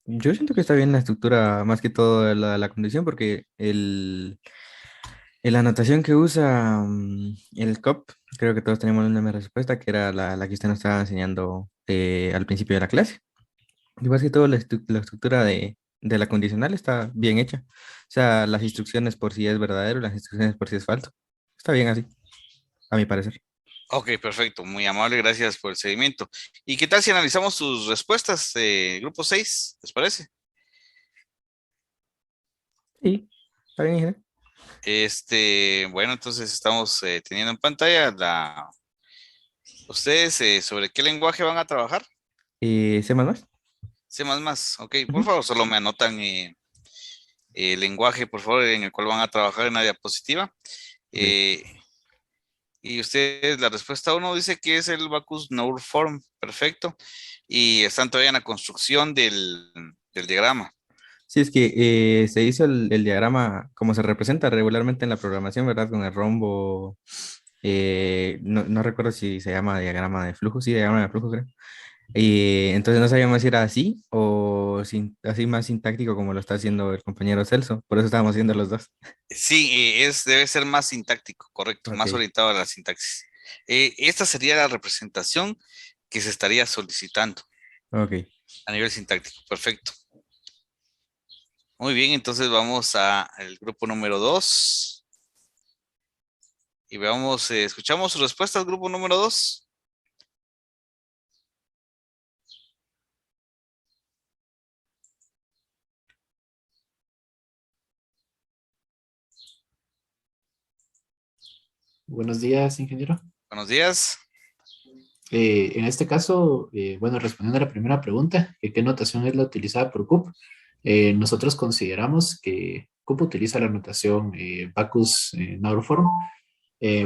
yo siento que está bien la estructura, más que todo la condición, porque la anotación que usa el COP, creo que todos tenemos una misma respuesta, que era la que usted nos estaba enseñando al principio de la clase. Y más que todo la estructura de la condicional está bien hecha. O sea, las instrucciones por si es verdadero, las instrucciones por si es falso. Está bien así, a mi parecer. Ok, perfecto. Muy amable. Gracias por el seguimiento. ¿Y qué tal si analizamos sus respuestas, grupo 6? ¿Les parece? Sí, está bien, ingeniero. Bueno, entonces estamos teniendo en pantalla ¿Ustedes sobre qué lenguaje van a trabajar? ¿C++? C++, ok. Por Ujú. favor, solo me anotan el lenguaje, por favor, en el cual van a trabajar en la diapositiva. Ok. Eh, y ustedes, la respuesta uno dice que es el Backus Naur Form, perfecto. Y están todavía en la construcción del diagrama. Sí, es que se hizo el diagrama como se representa regularmente en la programación, ¿verdad? Con el rombo. No recuerdo si se llama diagrama de flujo, sí, diagrama de flujo, creo. Y entonces no sabíamos si era así o así más sintáctico como lo está haciendo el compañero Celso. Por eso estábamos haciendo los dos. Sí, debe ser más sintáctico, correcto, más Ok, orientado a la sintaxis. Esta sería la representación que se estaría solicitando ok. a nivel sintáctico, perfecto. Muy bien, entonces vamos al grupo número 2 y veamos, escuchamos su respuesta al grupo número 2. Buenos días, ingeniero. Buenos días. En este caso, bueno, respondiendo a la primera pregunta, que ¿qué notación es la utilizada por CUP? Nosotros consideramos que CUP utiliza la notación Backus Nauroform,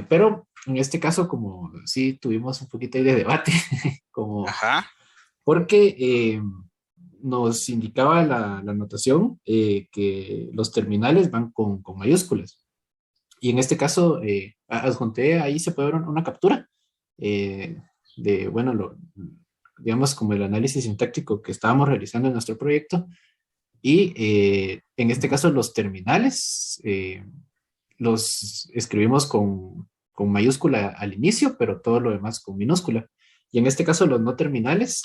pero en este caso, como sí tuvimos un poquito ahí de debate, como Ajá. porque nos indicaba la notación que los terminales van con mayúsculas. Y en este caso, adjunté, ahí se puede ver una captura eh, de, bueno, digamos, como el análisis sintáctico que estábamos realizando en nuestro proyecto. Y en este caso, los terminales los escribimos con mayúscula al inicio, pero todo lo demás con minúscula. Y en este caso, los no terminales,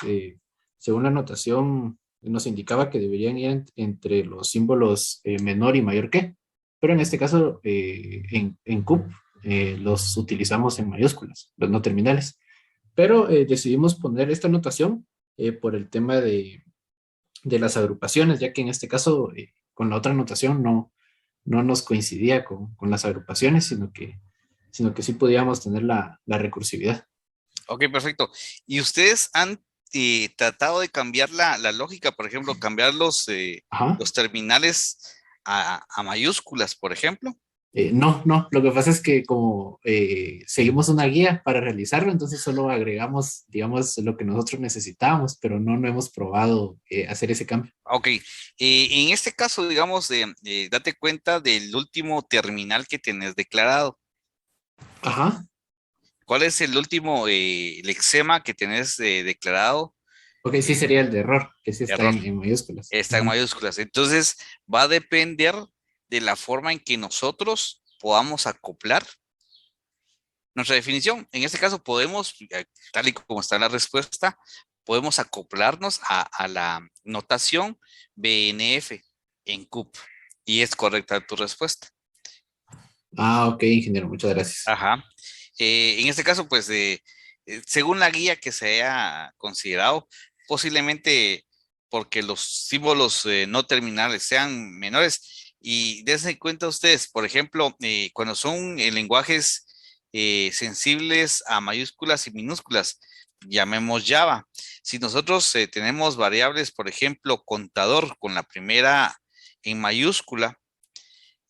según la notación, nos indicaba que deberían ir entre los símbolos menor y mayor que. Pero en este caso, en CUP, los utilizamos en mayúsculas, los no terminales. Pero decidimos poner esta notación por el tema de las agrupaciones, ya que en este caso, con la otra notación no nos coincidía con las agrupaciones, sino que sí podíamos tener la recursividad. Ok, perfecto. ¿Y ustedes han tratado de cambiar la lógica, por ejemplo, cambiar Ajá. los terminales a mayúsculas, por ejemplo? No, lo que pasa es que como seguimos una guía para realizarlo, entonces solo agregamos, digamos, lo que nosotros necesitábamos, pero no hemos probado hacer ese cambio. Ok, en este caso, digamos, date cuenta del último terminal que tienes declarado. Ajá, ¿Cuál es el último lexema que tenés declarado? ok, sí Eh, sería el de error, que sí está error, en mayúsculas. está en Ujú. mayúsculas. Entonces, va a depender de la forma en que nosotros podamos acoplar nuestra definición. En este caso, podemos, tal y como está la respuesta, podemos acoplarnos a la notación BNF en CUP. Y es correcta tu respuesta. Ah, ok, ingeniero, muchas gracias. Ajá. En este caso, pues, según la guía que se haya considerado, posiblemente porque los símbolos no terminales sean menores. Y dense cuenta ustedes, por ejemplo, cuando son lenguajes sensibles a mayúsculas y minúsculas, llamemos Java. Si nosotros tenemos variables, por ejemplo, contador con la primera en mayúscula,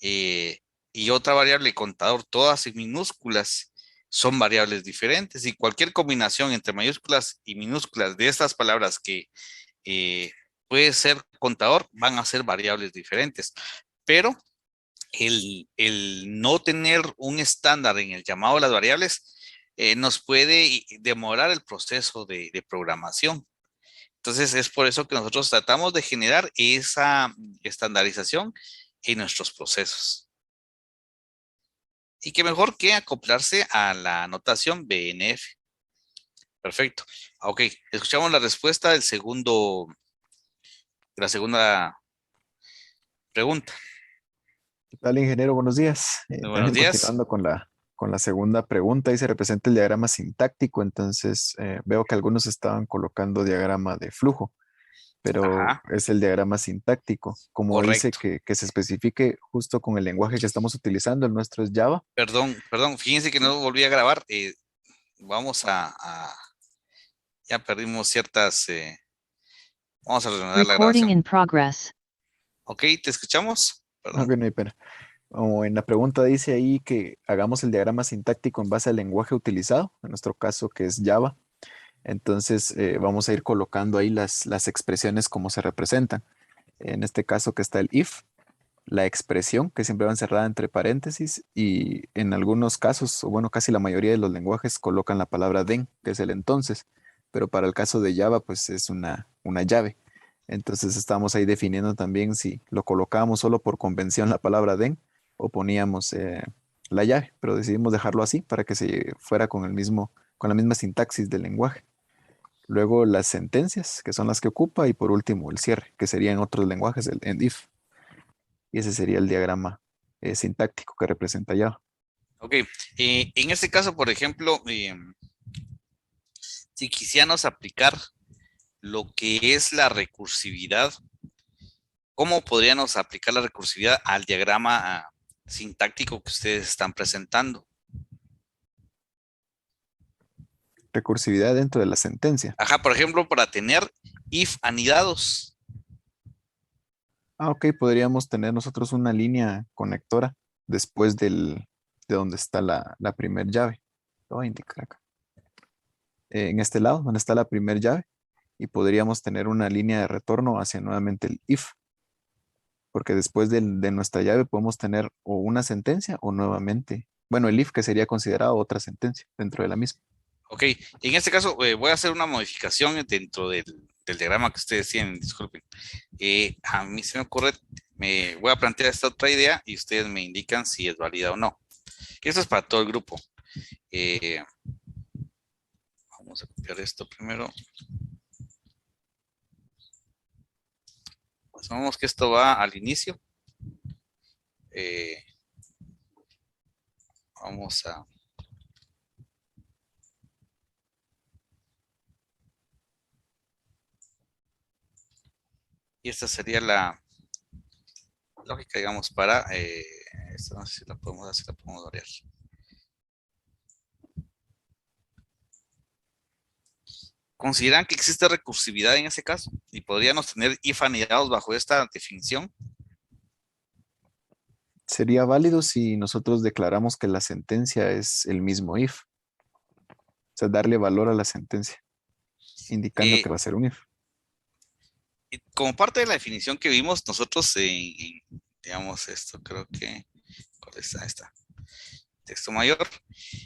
eh, y otra variable contador, todas en minúsculas, son variables diferentes y cualquier combinación entre mayúsculas y minúsculas de estas palabras que eh, puede ser contador van a ser variables diferentes. Pero el no tener un estándar en el llamado de las variables nos puede demorar el proceso de programación. Entonces es por eso que nosotros tratamos de generar esa estandarización en nuestros procesos. Y qué mejor que acoplarse a la notación BNF. Perfecto. Ok, escuchamos la respuesta de la segunda pregunta. ¿Qué tal, ingeniero? Buenos días. Muy buenos También días. continuando con la segunda pregunta, ahí se representa el diagrama sintáctico, entonces veo que algunos estaban colocando diagrama de flujo, pero Ajá, es el diagrama sintáctico. Como dice correcto. que se especifique justo con el lenguaje que estamos utilizando, el nuestro es Java. Perdón, fíjense que no volví a grabar. vamos ya perdimos ciertas, vamos a reanudar la Recording grabación. in progress. Ok, ¿te escuchamos? Perdón. Ok, no hay pena. Como en la pregunta dice ahí que hagamos el diagrama sintáctico en base al lenguaje utilizado, en nuestro caso que es Java. Entonces vamos a ir colocando ahí las expresiones como se representan. En este caso que está el if, la expresión que siempre va encerrada entre paréntesis y en algunos casos, o bueno, casi la mayoría de los lenguajes colocan la palabra then, que es el entonces, pero para el caso de Java pues es una llave. Entonces estamos ahí definiendo también si lo colocábamos solo por convención la palabra then o poníamos la llave, pero decidimos dejarlo así para que se fuera con con la misma sintaxis del lenguaje. Luego las sentencias, que son las que ocupa, y por último el cierre, que sería en otros lenguajes el end if. Y ese sería el diagrama sintáctico que representa Java. Ok, en este caso, por ejemplo, si quisiéramos aplicar lo que es la recursividad, ¿cómo podríamos aplicar la recursividad al diagrama sintáctico que ustedes están presentando? Recursividad dentro de la sentencia. Ajá, por ejemplo, para tener if anidados. Ok, podríamos tener nosotros una línea conectora después de donde está la primer llave. Lo voy a indicar acá. En este lado, donde está la primer llave, y podríamos tener una línea de retorno hacia nuevamente el if. Porque después de nuestra llave podemos tener o una sentencia o nuevamente, bueno, el if que sería considerado otra sentencia dentro de la misma. Ok, en este caso voy a hacer una modificación dentro del diagrama que ustedes tienen, disculpen. A mí se me ocurre, me voy a plantear esta otra idea y ustedes me indican si es válida o no. Esto es para todo el grupo. Vamos a copiar esto primero. Asumamos que esto va al inicio. Vamos a... Y esta sería la lógica, digamos, para... esta no sé si la podemos hacer, la podemos variar. ¿Consideran que existe recursividad en ese caso? ¿Y podríamos tener if anidados bajo esta definición? Sería válido si nosotros declaramos que la sentencia es el mismo if. O sea, darle valor a la sentencia, indicando que va a ser un if. Como parte de la definición que vimos nosotros digamos esto, creo que, ¿cuál está? Ahí está. Texto mayor,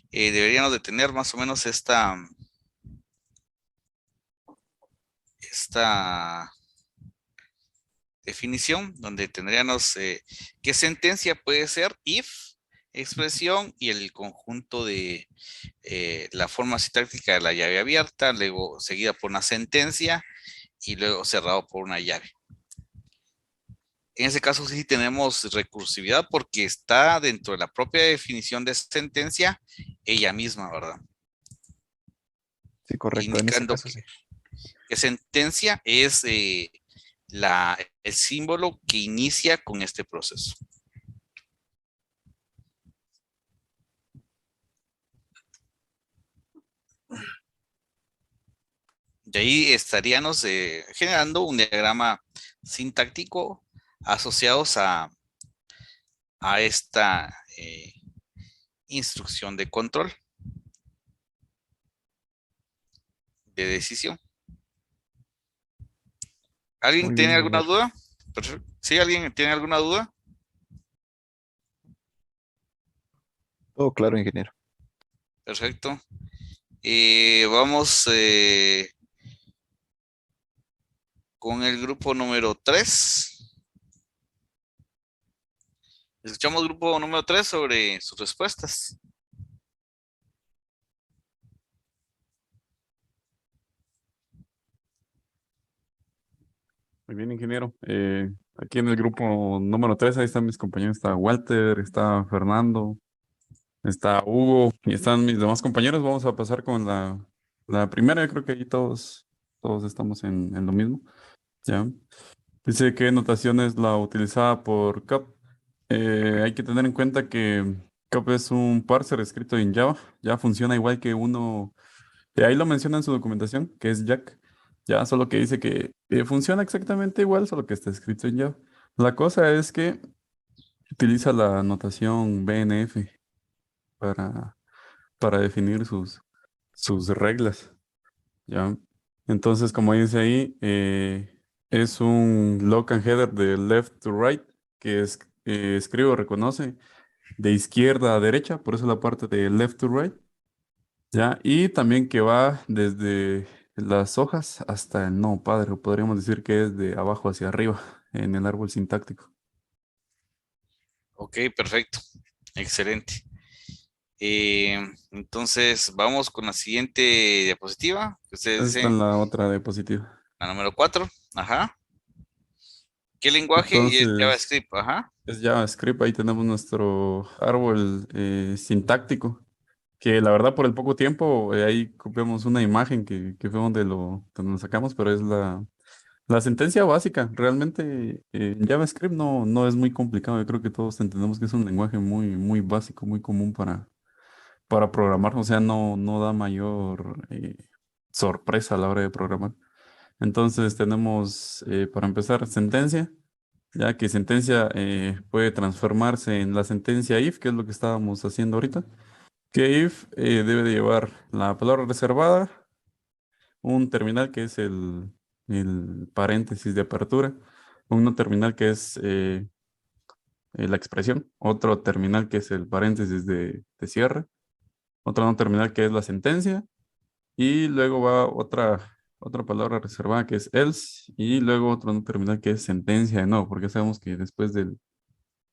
deberíamos de tener más o menos esta definición, donde tendríamos qué sentencia puede ser if, expresión y el conjunto de la forma sintáctica de la llave abierta, luego seguida por una sentencia y luego cerrado por una llave. En ese caso sí tenemos recursividad porque está dentro de la propia definición de sentencia ella misma, ¿verdad? Sí, correcto. Indicando En ese caso, que sentencia es el símbolo que inicia con este proceso. De ahí estaríamos generando un diagrama sintáctico asociados a esta instrucción de control de decisión. ¿Alguien Muy tiene bien, alguna ingeniero. duda? Perfecto. ¿Sí? ¿Alguien tiene alguna duda? Todo claro, ingeniero. Perfecto. Vamos con el grupo número 3. Escuchamos grupo número 3 sobre sus respuestas. Muy bien, ingeniero. Aquí en el grupo número 3, ahí están mis compañeros. Está Walter, está Fernando, está Hugo y están mis demás compañeros. Vamos a pasar con la primera. Yo creo que ahí todos estamos en lo mismo. ¿Ya? Dice que notación es la utilizada por CAP. Hay que tener en cuenta que COP es un parser escrito en Java. Ya funciona igual que uno. Ahí lo menciona en su documentación, que es Jack. Ya solo que dice que funciona exactamente igual, solo que está escrito en Java. La cosa es que utiliza la notación BNF para, para definir sus reglas. ¿Ya? Entonces, como dice ahí, es un lock and header de left to right, que es, escribe o reconoce de izquierda a derecha, por eso la parte de left to right, ¿ya? Y también que va desde las hojas hasta el no padre, o podríamos decir que es de abajo hacia arriba en el árbol sintáctico. Ok, perfecto. Excelente. Entonces, vamos con la siguiente diapositiva. Que ustedes Está en dicen, la otra diapositiva. la número 4. Ajá. ¿Qué lenguaje? Y es Entonces, JavaScript. Ajá. es JavaScript, ahí tenemos nuestro árbol sintáctico. Que la verdad por el poco tiempo ahí copiamos una imagen que fue donde lo sacamos, pero es la sentencia básica. Realmente JavaScript no es muy complicado. Yo creo que todos entendemos que es un lenguaje muy básico, muy común para programar. O sea, no da mayor sorpresa a la hora de programar. Entonces tenemos para empezar sentencia, ya que sentencia puede transformarse en la sentencia if, que es lo que estábamos haciendo ahorita. Que if debe de llevar la palabra reservada, un terminal que es el paréntesis de apertura, un no terminal que es la expresión, otro terminal que es el paréntesis de cierre, otro no terminal que es la sentencia, y luego va otra palabra reservada que es else, y luego otro no terminal que es sentencia de nuevo, porque sabemos que después del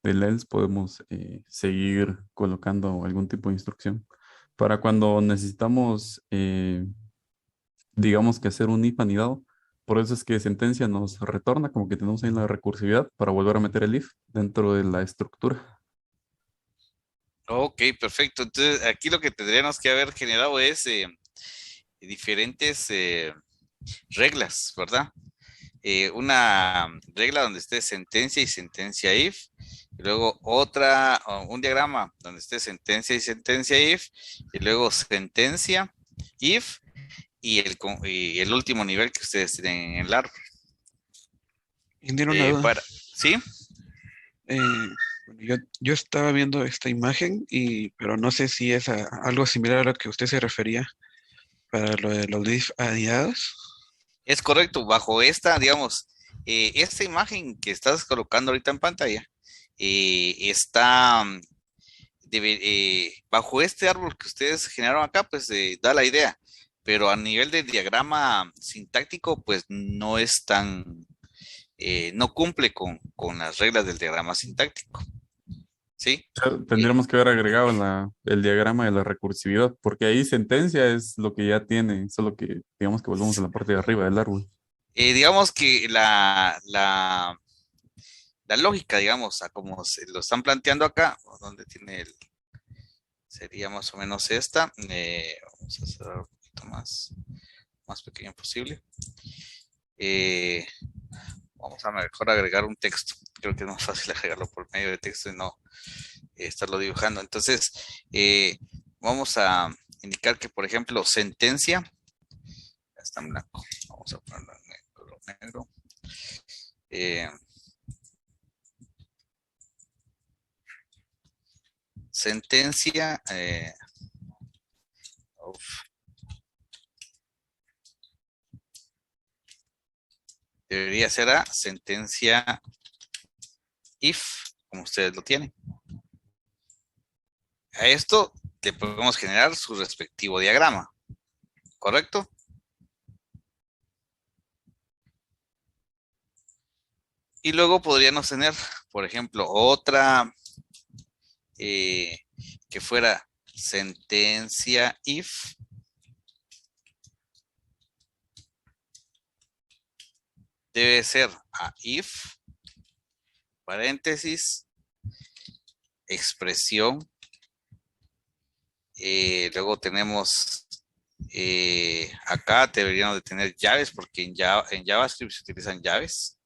else podemos seguir colocando algún tipo de instrucción. Para cuando necesitamos, digamos que hacer un if anidado, por eso es que sentencia nos retorna, como que tenemos ahí la recursividad para volver a meter el if dentro de la estructura. Ok, perfecto. Entonces, aquí lo que tendríamos que haber generado es diferentes reglas, ¿verdad? Una regla donde esté sentencia y sentencia if, y luego otra, un diagrama donde esté sentencia y sentencia if, y luego sentencia if, y el último nivel que ustedes tienen en el árbol. Y tiene una duda. ¿Sí? Yo estaba viendo esta imagen, pero no sé si es algo similar a lo que usted se refería para lo de los if anidados. Es correcto, bajo esta, digamos, esta imagen que estás colocando ahorita en pantalla, está bajo este árbol que ustedes generaron acá, pues da la idea, pero a nivel de diagrama sintáctico, pues no es tan, no cumple con las reglas del diagrama sintáctico. ¿Sí? Tendríamos que haber agregado el diagrama de la recursividad, porque ahí sentencia es lo que ya tiene, solo que digamos que volvemos a la parte de arriba del árbol. Digamos que la lógica, digamos, a como se lo están planteando acá, donde tiene sería más o menos esta. Vamos a hacer un poquito más pequeño posible. Vamos a mejor agregar un texto. Creo que es más fácil agregarlo por medio de texto y no estarlo dibujando. Entonces, vamos a indicar que, por ejemplo, sentencia, ya está en blanco, vamos a ponerlo en color negro. Sentencia, debería ser a sentencia if, como ustedes lo tienen. A esto le podemos generar su respectivo diagrama, ¿correcto? Y luego podríamos tener, por ejemplo, otra que fuera sentencia if, debe ser a if, paréntesis, expresión, luego tenemos acá deberíamos de tener llaves porque en JavaScript se utilizan llaves,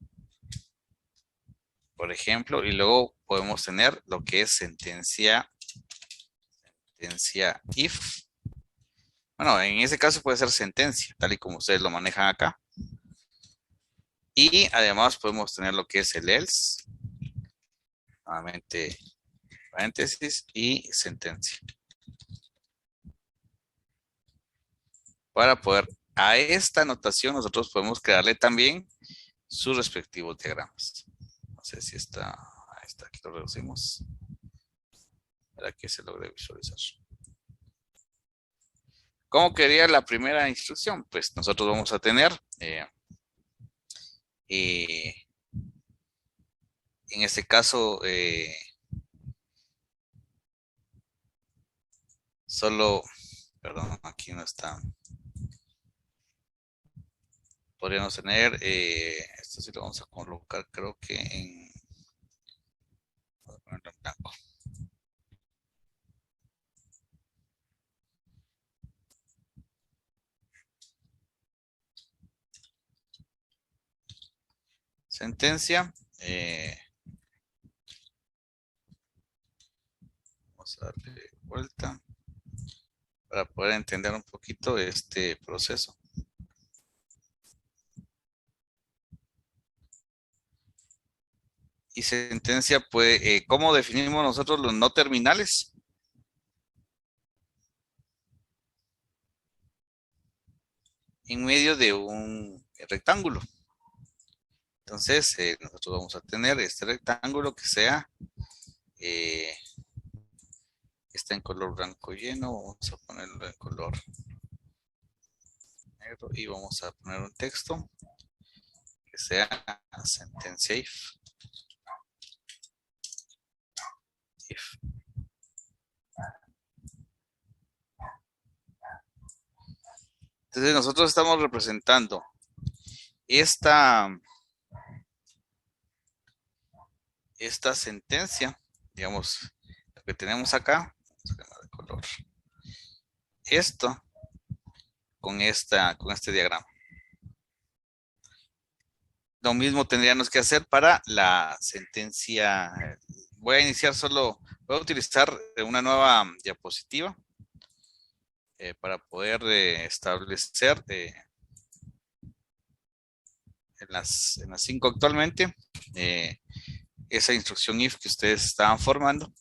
por ejemplo, y luego podemos tener lo que es sentencia sentencia if. Bueno, en ese caso puede ser sentencia, tal y como ustedes lo manejan acá. Y además podemos tener lo que es el else. Nuevamente, paréntesis y sentencia. Para poder, a esta notación nosotros podemos crearle también sus respectivos diagramas. No sé si está, ahí está, aquí lo reducimos para que se logre visualizar. ¿Cómo quería la primera instrucción? Pues nosotros vamos a tener en este caso solo, perdón, aquí no está. Podríamos tener, esto sí lo vamos a colocar, creo que en, voy a ponerlo en blanco. Sentencia, vamos a darle vuelta para poder entender un poquito este proceso. Y sentencia, pues, ¿cómo definimos nosotros los no terminales? En medio de un rectángulo. Entonces, nosotros vamos a tener este rectángulo que sea, está en color blanco lleno, vamos a ponerlo en color negro y vamos a poner un texto que sea sentencia if. Entonces nosotros estamos representando esta sentencia, digamos, lo que tenemos acá, vamos a cambiar de color, esto con este diagrama. Lo mismo tendríamos que hacer para la sentencia. Voy a iniciar voy a utilizar una nueva diapositiva para poder establecer en las 5 actualmente esa instrucción if que ustedes estaban formando.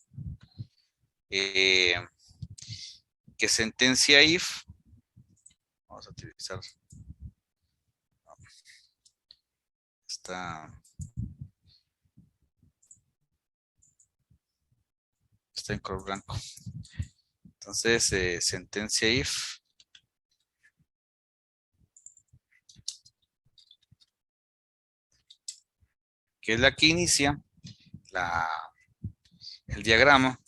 Que sentencia if, vamos a utilizar está en color blanco. Entonces, sentencia if que es la que inicia el diagrama.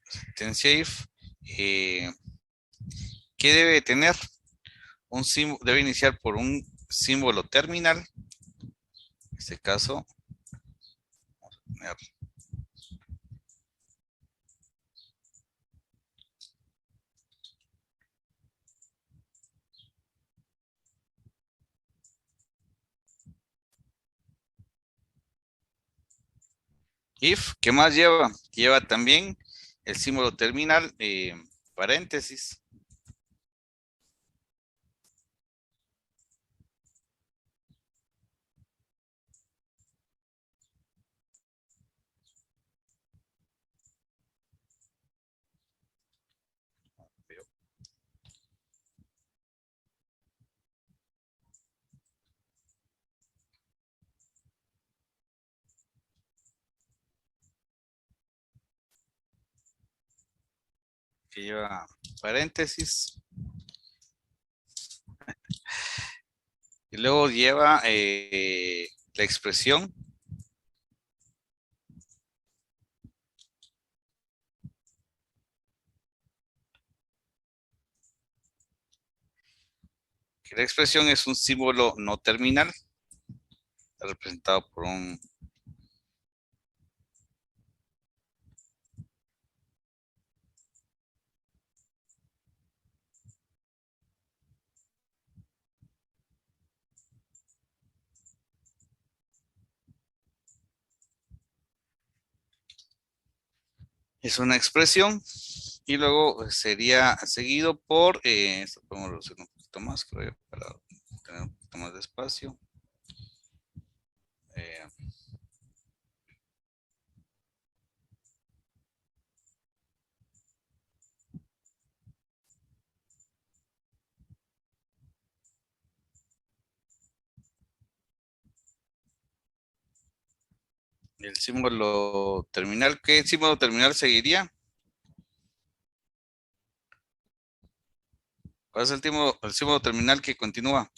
Sentencia if ¿qué debe tener? Debe iniciar por un símbolo terminal. En este caso, vamos a poner if. ¿Qué más lleva? Lleva también el símbolo terminal, paréntesis. Que lleva paréntesis. Y luego lleva la expresión. Que la expresión es un símbolo no terminal. Está representado por un es una expresión y luego sería seguido por, esto podemos reducir un poquito más, creo yo, para tener un poquito más de espacio. El símbolo terminal, ¿qué símbolo terminal seguiría? ¿Cuál es el símbolo terminal que continúa?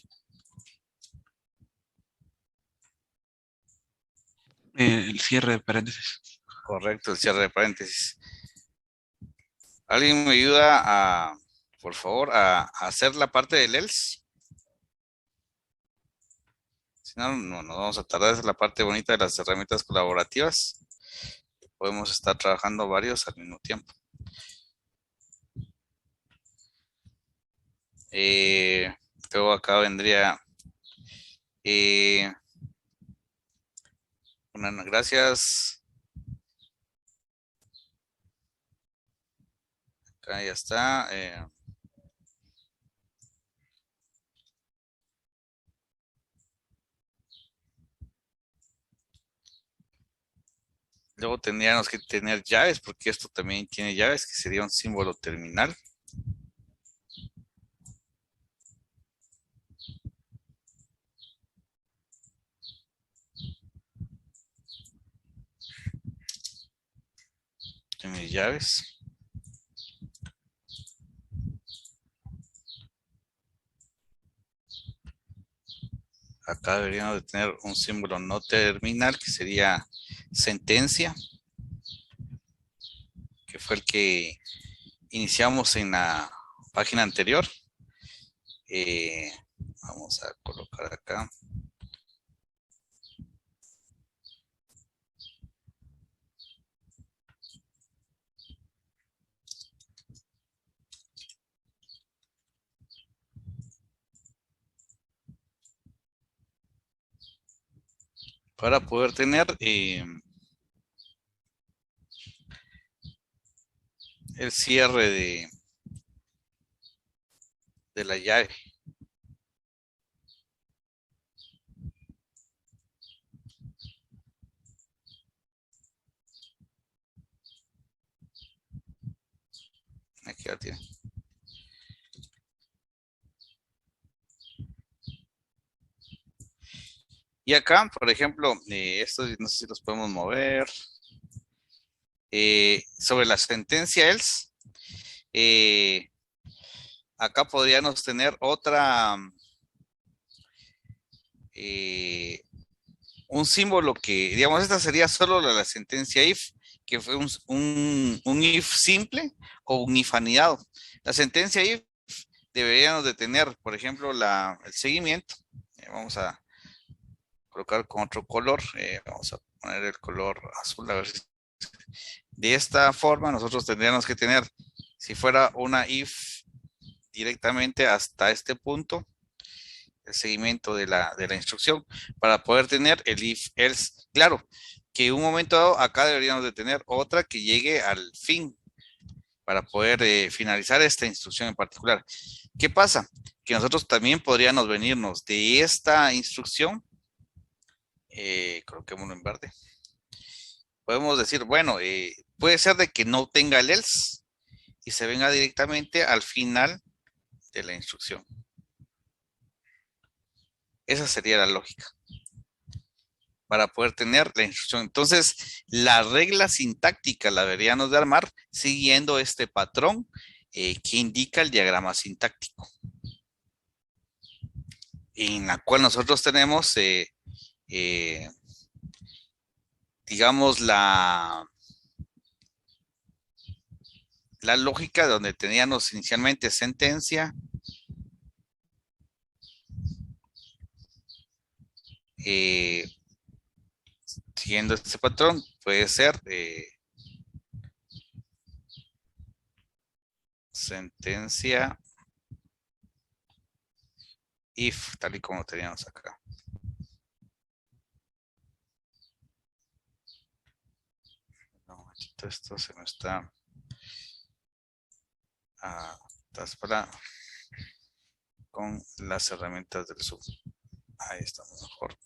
El cierre de paréntesis. Correcto, el cierre de paréntesis. ¿Alguien me ayuda a, por favor, a hacer la parte del else? Si no, no nos vamos a tardar. Esa es la parte bonita de las herramientas colaborativas. Podemos estar trabajando varios al mismo tiempo. Luego acá vendría gracias. Acá ya está. Luego tendríamos que tener llaves, porque esto también tiene llaves, que sería un símbolo terminal. Tiene llaves. Acá deberíamos de tener un símbolo no terminal, que sería sentencia, que fue el que iniciamos en la página anterior. Vamos a colocar acá. Para poder tener el cierre de la llave. Aquí la tiene. Y acá, por ejemplo, estos no sé si los podemos mover. Sobre la sentencia else, acá podríamos tener otra, un símbolo que, digamos, esta sería solo la sentencia if, que fue un if simple o un if anidado. La sentencia if deberíamos de tener, por ejemplo, el seguimiento. Vamos a colocar con otro color. Vamos a poner el color azul, a ver si de esta forma nosotros tendríamos que tener, si fuera una if directamente hasta este punto, el seguimiento de la instrucción, para poder tener el if else. Claro, que en un momento dado acá deberíamos de tener otra que llegue al fin, para poder finalizar esta instrucción en particular. ¿Qué pasa? Que nosotros también podríamos venirnos de esta instrucción, coloquémoslo en verde. Podemos decir, bueno, puede ser de que no tenga el else y se venga directamente al final de la instrucción. Esa sería la lógica para poder tener la instrucción. Entonces, la regla sintáctica la deberíamos de armar siguiendo este patrón que indica el diagrama sintáctico, en la cual nosotros tenemos, digamos, la lógica donde teníamos inicialmente sentencia, siguiendo este patrón, puede ser sentencia if, tal y como teníamos acá. No, momentito, esto se me está para con las herramientas del Zoom. Ahí estamos mejor.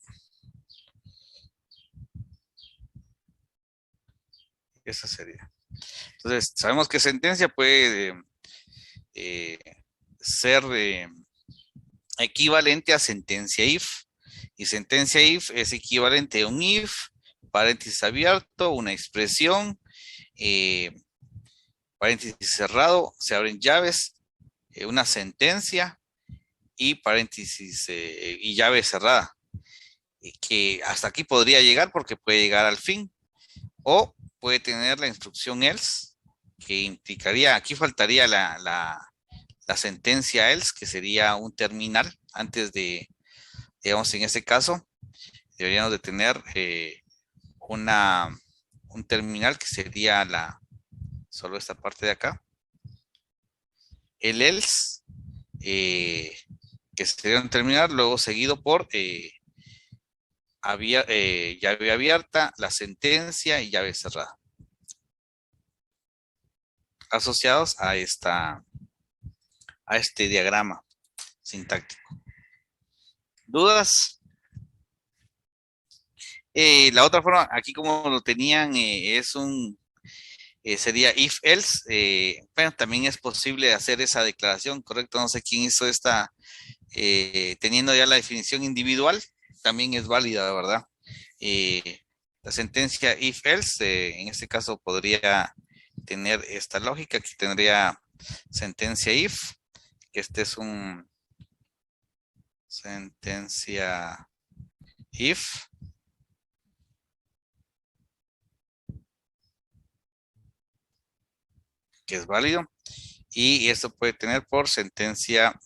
Esa sería. Entonces, sabemos que sentencia puede ser equivalente a sentencia if. Y sentencia if es equivalente a un if, paréntesis abierto, una expresión, paréntesis cerrado, se abren llaves, una sentencia y paréntesis y llave cerrada. Que hasta aquí podría llegar porque puede llegar al fin. O puede tener la instrucción else, que implicaría, aquí faltaría la sentencia else, que sería un terminal antes de, digamos, en este caso, deberíamos de tener un terminal que sería solo esta parte de acá. El else, que sería un terminal, luego seguido por llave abierta, la sentencia y llave cerrada. Asociados a este diagrama sintáctico. ¿Dudas? La otra forma, aquí como lo tenían, sería if else. Bueno, también es posible hacer esa declaración, ¿correcto? No sé quién hizo esta, teniendo ya la definición individual, también es válida, ¿verdad? La sentencia if else, en este caso podría tener esta lógica, que tendría sentencia if, que este es un sentencia if, que es válido, y esto puede tener por sentencia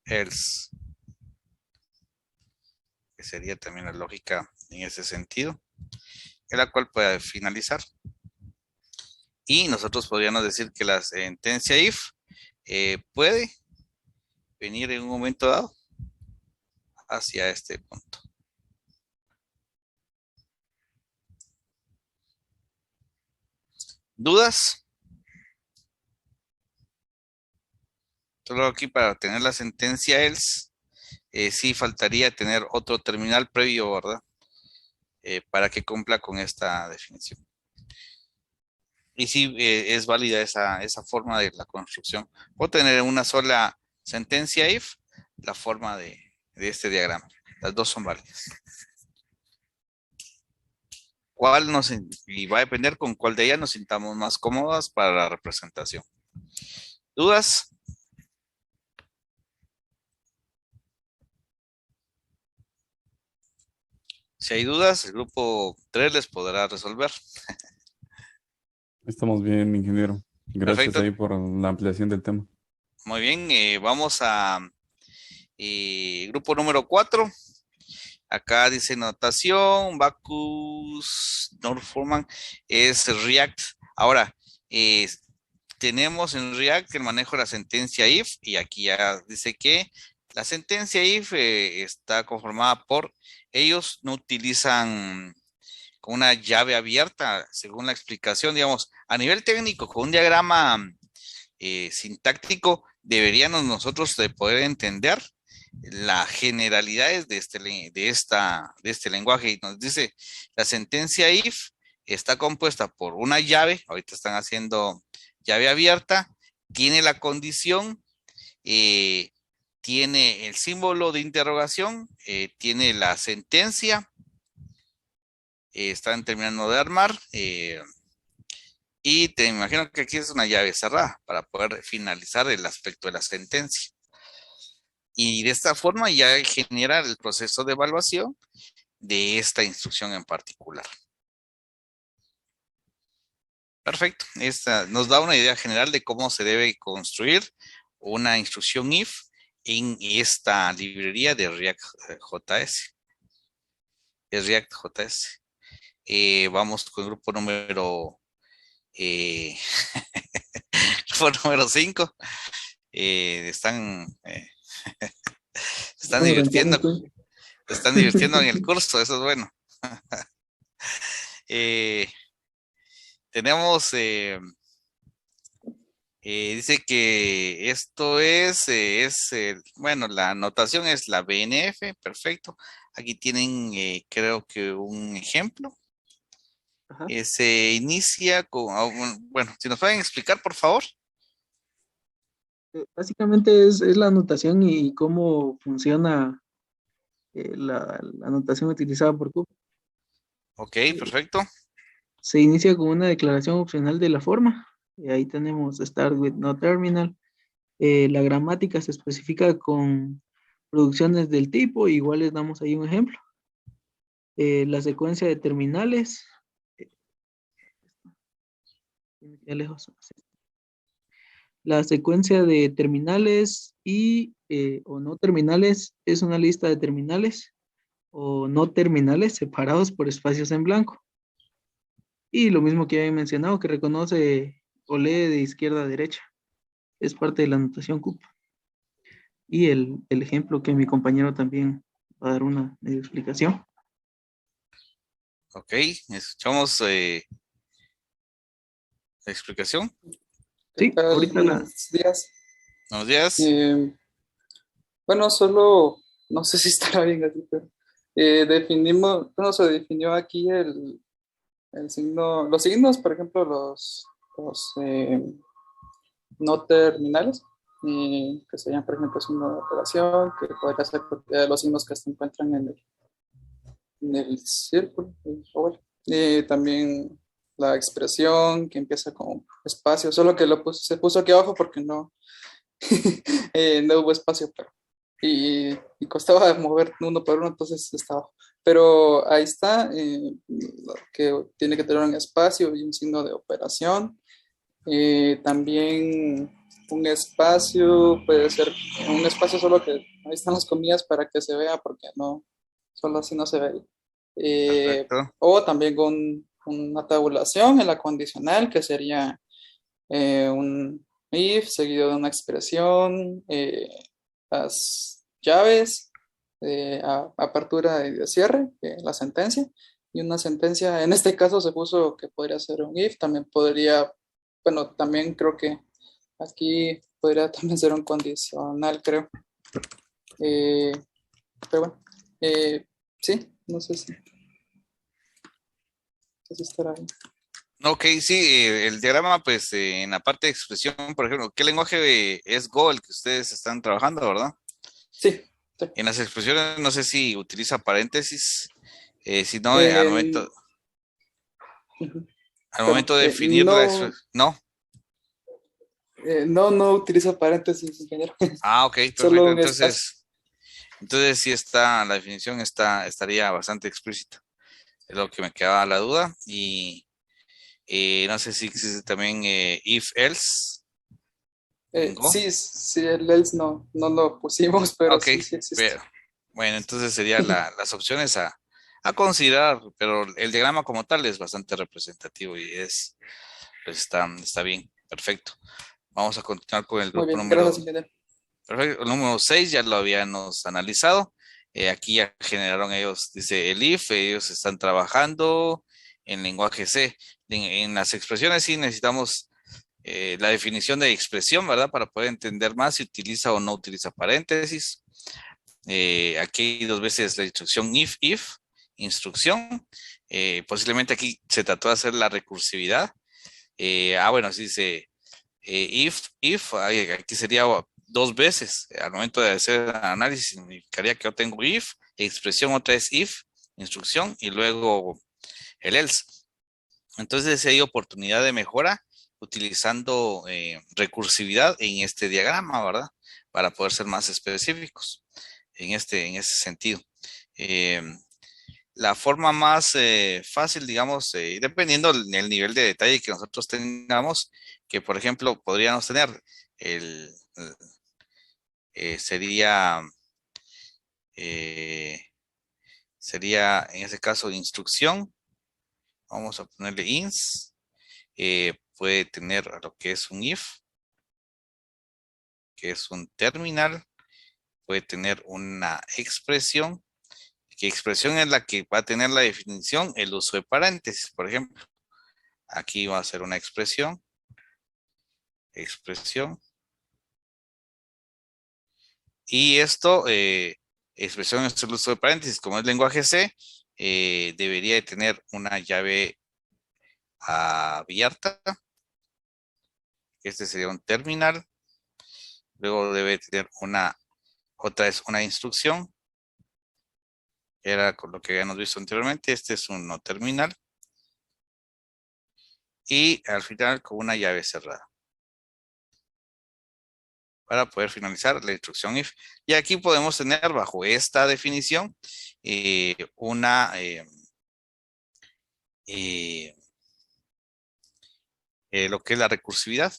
else, que sería también la lógica en ese sentido, en la cual puede finalizar. Y nosotros podríamos decir que la sentencia if puede venir en un momento dado hacia este punto. ¿Dudas? Solo aquí para tener la sentencia else, sí faltaría tener otro terminal previo, ¿verdad? Para que cumpla con esta definición. Y sí, es válida esa forma de la construcción. Puedo tener una sola sentencia if, la forma de este diagrama. Las dos son válidas. Y va a depender con cuál de ellas nos sintamos más cómodas para la representación. ¿Dudas? Si hay dudas, el grupo 3 les podrá resolver. Estamos bien, ingeniero. Gracias Perfecto. ahí por la ampliación del tema. Muy bien, vamos a grupo número 4. Acá dice notación, Bacchus, Norforman, es React. Ahora, tenemos en React el manejo de la sentencia if, y aquí ya dice que la sentencia if está conformada por, ellos no utilizan con una llave abierta, según la explicación, digamos, a nivel técnico, con un diagrama sintáctico, deberíamos nosotros de poder entender las generalidades de este lenguaje. Y nos dice, la sentencia if está compuesta por una llave, ahorita están haciendo llave abierta, tiene la condición, tiene el símbolo de interrogación, tiene la sentencia, están terminando de armar, y te imagino que aquí es una llave cerrada para poder finalizar el aspecto de la sentencia. Y de esta forma ya genera el proceso de evaluación de esta instrucción en particular. Perfecto. Esta nos da una idea general de cómo se debe construir una instrucción if en esta librería de React.js. Es React.js. Vamos con el grupo número 5. Están divirtiendo. Se están divirtiendo en el curso, eso es bueno. Eh, tenemos, dice que esto bueno, la notación es la BNF, perfecto. Aquí tienen, creo que un ejemplo. Ajá. Se inicia con, bueno, si nos pueden explicar, por favor. Básicamente es la anotación y cómo funciona la anotación utilizada por CUP. Ok, perfecto. Se inicia con una declaración opcional de la forma. Y ahí tenemos start with no terminal. La gramática se especifica con producciones del tipo, igual les damos ahí un ejemplo. La secuencia de terminales. Ya lejos. La secuencia de terminales y o no terminales es una lista de terminales o no terminales separados por espacios en blanco. Y lo mismo que ya he mencionado, que reconoce o lee de izquierda a derecha. Es parte de la anotación CUP. Y el ejemplo que mi compañero también va a dar una media explicación. Ok, escuchamos la explicación. ¿Qué Sí, tal? ahorita la... Buenos días. Buenos días. Bueno, solo, no sé si estará bien así, pero definimos, bueno, se definió aquí el signo, los signos, por ejemplo, los no terminales, que serían, por ejemplo, signo de operación, que podría ser cualquiera de los signos que se encuentran en el círculo, o bueno. También la expresión que empieza con espacio, solo que se puso aquí abajo porque no, no hubo espacio, y costaba mover uno por uno, entonces estaba. Pero ahí está, que tiene que tener un espacio y un signo de operación. También un espacio, puede ser un espacio solo que ahí están las comillas para que se vea, porque no, solo así no se ve. Perfecto. O también con una tabulación en la condicional, que sería un if seguido de una expresión, las llaves de apertura y de cierre, la sentencia, y una sentencia, en este caso se puso que podría ser un if, también podría, bueno, también creo que aquí podría también ser un condicional, creo. Eh, pero bueno, sí, no sé si estará bien. Ok, sí, el diagrama, pues en la parte de expresión, por ejemplo, ¿qué lenguaje es Go el que ustedes están trabajando, verdad? Sí. En las expresiones no sé si utiliza paréntesis, si no, Eh, al perdón, momento de definir la expresión, ¿no? no utiliza paréntesis, ingeniero. Ah, ok, Solo perfecto. un espacio. Entonces sí está, la definición estaría bastante explícita. Es lo que me quedaba la duda. Y no sé si existe también if else en Go. Sí, el else no lo pusimos, pero Ok, sí existe. pero bueno, entonces serían las opciones a considerar, pero el diagrama como tal es bastante representativo y pues está bien, perfecto. Vamos a continuar con el Muy grupo bien, número, gracias, ingeniero. perfecto, el número 6 ya lo habíamos analizado. Aquí ya generaron ellos, dice el if, ellos están trabajando en lenguaje C. En las expresiones sí necesitamos la definición de expresión, ¿verdad? Para poder entender más si utiliza o no utiliza paréntesis. Aquí hay dos veces la instrucción if, instrucción. Posiblemente aquí se trató de hacer la recursividad. Bueno, sí dice if, aquí sería dos veces. Al momento de hacer análisis significaría que yo tengo if, expresión otra es if, instrucción y luego el else. Entonces hay oportunidad de mejora utilizando recursividad en este diagrama, ¿verdad? Para poder ser más específicos en ese sentido. La forma más fácil, digamos, dependiendo del nivel de detalle que nosotros tengamos, que por ejemplo podríamos tener, el, sería, eh, sería en ese caso instrucción, vamos a ponerle ins, puede tener lo que es un if, que es un terminal, puede tener una expresión, ¿Qué expresión es la que va a tener la definición? El uso de paréntesis, por ejemplo. Aquí va a ser una expresión. Y esto, expresión es el uso de paréntesis, como es lenguaje C, debería de tener una llave abierta. Este sería un terminal. Luego debe tener otra vez una instrucción. Era con lo que habíamos visto anteriormente. Este es un no terminal. Y al final con una llave cerrada. Para poder finalizar la instrucción if. Y aquí podemos tener bajo esta definición lo que es la recursividad.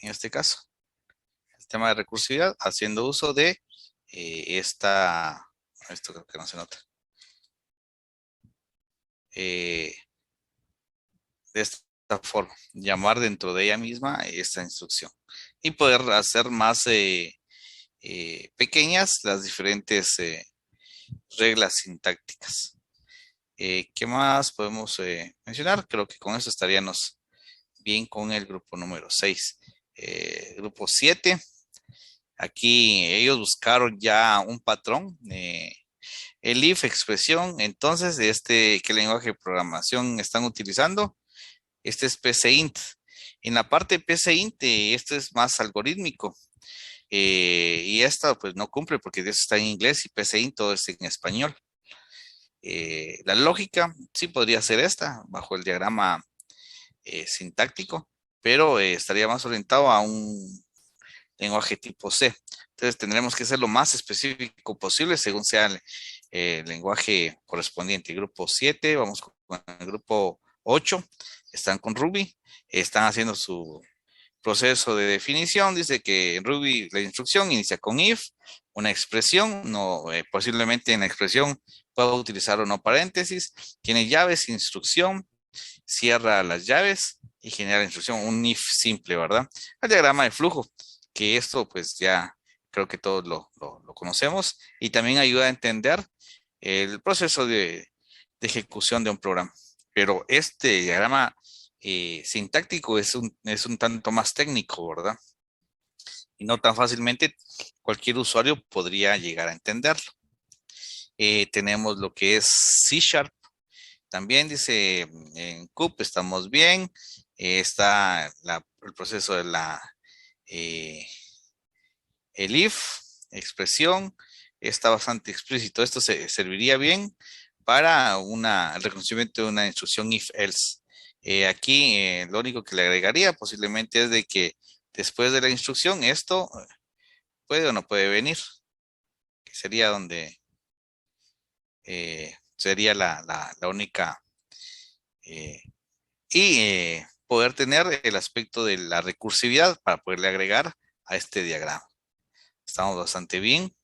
En este caso, el tema de recursividad haciendo uso de esto creo que no se nota. De esta forma, llamar dentro de ella misma esta instrucción y poder hacer más pequeñas las diferentes reglas sintácticas. ¿Qué más podemos mencionar? Creo que con eso estaríamos bien con el grupo número 6. Grupo 7. Aquí ellos buscaron ya un patrón. El if expresión, entonces, ¿qué lenguaje de programación están utilizando? Este es PCInt. En la parte de PCInt, este es más algorítmico. Y esta pues no cumple porque eso está en inglés y PCInt todo es en español. La lógica sí podría ser esta, bajo el diagrama sintáctico, pero estaría más orientado a un lenguaje tipo C. Entonces tendremos que ser lo más específico posible según sea el lenguaje correspondiente. Grupo 7, vamos con el grupo 8, están con Ruby, están haciendo su proceso de definición. Dice que en Ruby la instrucción inicia con if, una expresión, posiblemente en la expresión puedo utilizar o no paréntesis, tiene llaves, instrucción, cierra las llaves y genera la instrucción, un if simple, ¿verdad? El diagrama de flujo, que esto pues ya creo que todos lo conocemos y también ayuda a entender el proceso de ejecución de un programa. Pero este diagrama sintáctico es un tanto más técnico, ¿verdad? Y no tan fácilmente cualquier usuario podría llegar a entenderlo. Tenemos lo que es C#. También dice en CUP estamos bien. Está el proceso de el if, expresión, está bastante explícito. Esto serviría bien para el reconocimiento de una instrucción if-else. Aquí lo único que le agregaría posiblemente es de que después de la instrucción esto puede o no puede venir, que sería donde sería la única poder tener el aspecto de la recursividad para poderle agregar a este diagrama. Estamos bastante bien.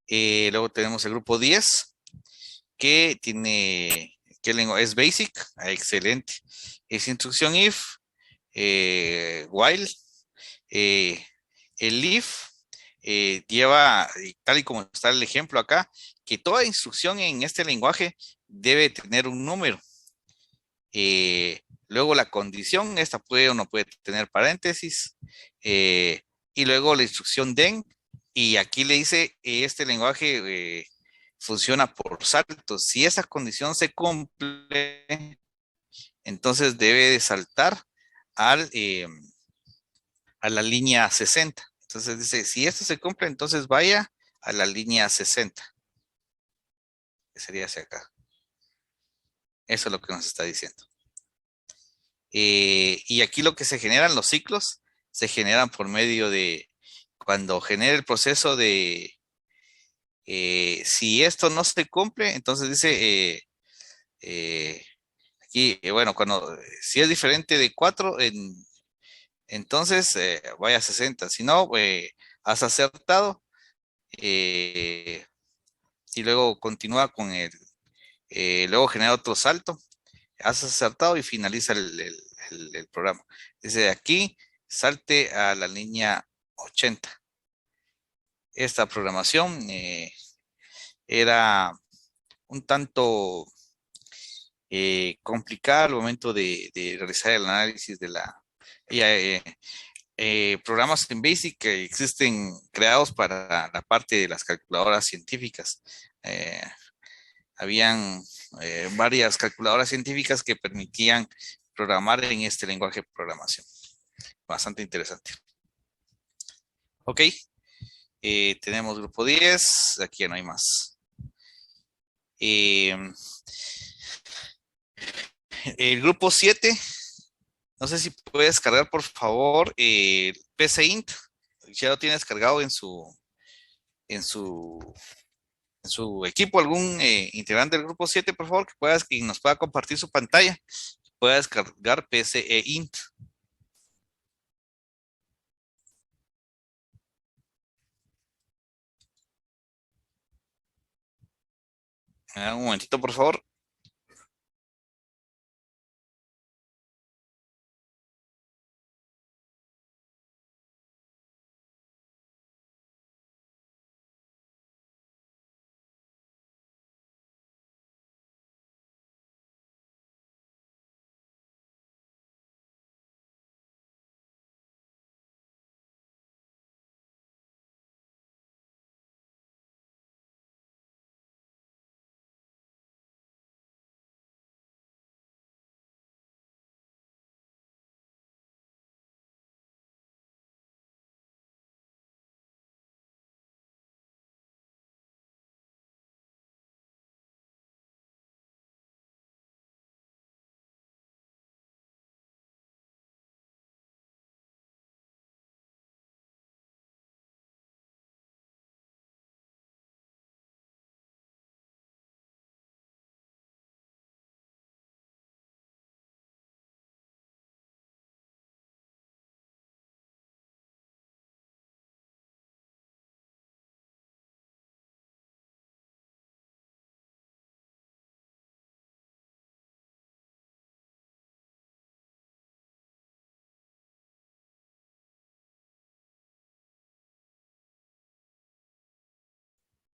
Luego tenemos el grupo 10 que tiene, ¿qué lengua? Es basic, excelente. Es instrucción if, while, el if lleva, tal y como está el ejemplo acá, que toda instrucción en este lenguaje debe tener un número. Luego la condición, esta puede o no puede tener paréntesis. Y luego la instrucción then, y aquí le dice, este lenguaje funciona por saltos. Si esa condición se cumple, entonces debe de saltar a la línea 60. Entonces dice, si esto se cumple, entonces vaya a la línea 60. Que sería hacia acá. Eso es lo que nos está diciendo. Y aquí lo que se generan los ciclos, se generan por medio de, cuando genera el proceso de, si esto no se cumple, entonces dice, aquí, bueno, si es diferente de 4, entonces vaya a 60. Si no, has acertado. Y luego continúa con luego genera otro salto. Has acertado y finaliza el programa. Dice aquí, salte a la línea 80. Esta programación era un tanto complicada al momento de realizar el análisis de programas en BASIC que existen creados para la parte de las calculadoras científicas. Eh, Habían varias calculadoras científicas que permitían programar en este lenguaje de programación. Bastante interesante. Ok, tenemos grupo 10, aquí ya no hay más. El grupo 7, no sé si puedes cargar por favor PC Int. Ya lo tienes cargado en su, en su equipo, algún integrante del grupo 7, por favor, que nos pueda compartir su pantalla, pueda descargar PCE Int. Un momentito, por favor.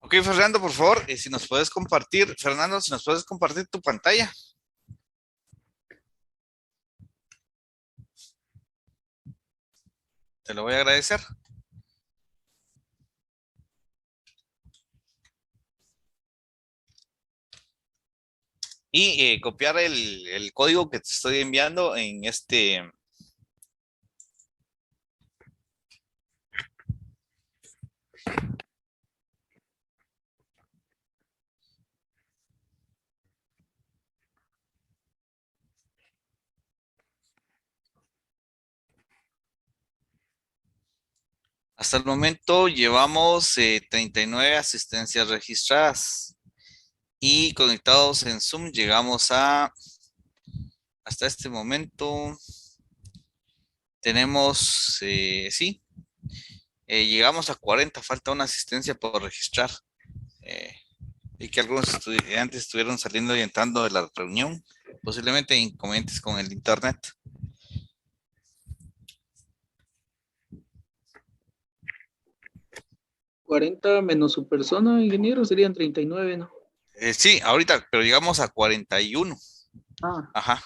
Ok, Fernando, por favor, si nos puedes compartir, Fernando, si nos puedes compartir tu pantalla. Te lo voy a agradecer. Y copiar el código que te estoy enviando en este. Hasta el momento llevamos 39 asistencias registradas y conectados en Zoom llegamos hasta este momento, tenemos, sí, llegamos a 40, falta una asistencia por registrar. Y que algunos estudiantes estuvieron saliendo y entrando de la reunión, posiblemente inconvenientes con el internet. ¿40 menos su persona, ingeniero? Serían 39, ¿no? Sí, ahorita, pero llegamos a 41. Ah, Ajá.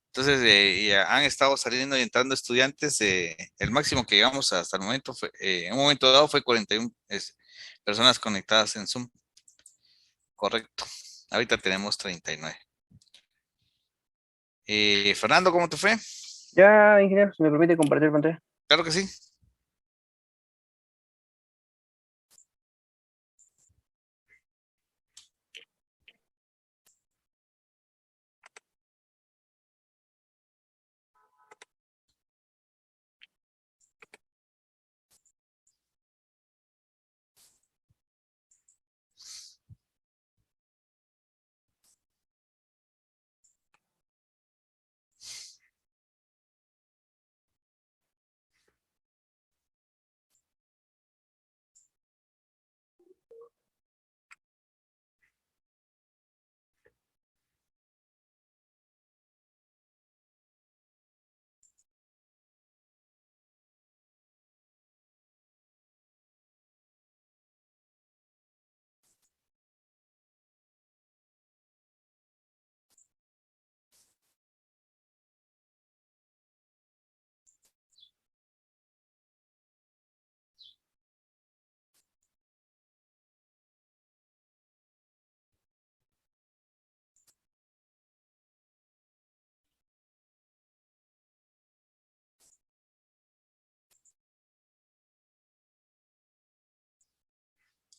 Entonces, ya han estado saliendo y entrando estudiantes. El máximo que llegamos hasta el momento fue, en un momento dado fue 41 personas conectadas en Zoom. Correcto. Ahorita tenemos 39. Fernando, ¿cómo te fue? Ya, ingeniero, si me permite compartir pantalla. Claro que sí.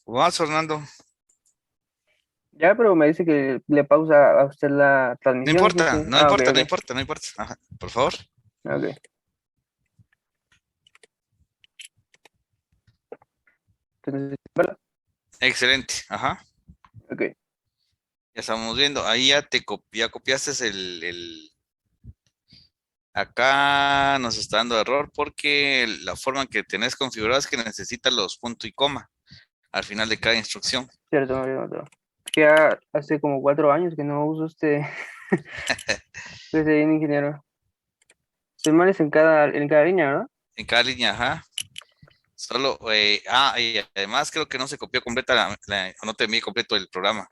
Vamos, Fernando. Ya, pero me dice que le pausa a usted la No transmisión. importa, dijiste. no Ah, ok, importa, ok. no importa, no importa. Ajá, por favor. Ok. Entonces, ¿verdad? Excelente. Ajá. Ok. Ya estamos viendo. Ahí ya ya copiaste acá nos está dando error porque la forma en que tenés configurado es que necesita los punto y coma al final de cada instrucción. Cierto, me había notado. Ya hace como 4 años que no uso este bien ingeniero. Estoy mal es en cada línea, ¿no? En cada línea, ajá. Solo, y además creo que no se copió completa o no te envié completo el programa.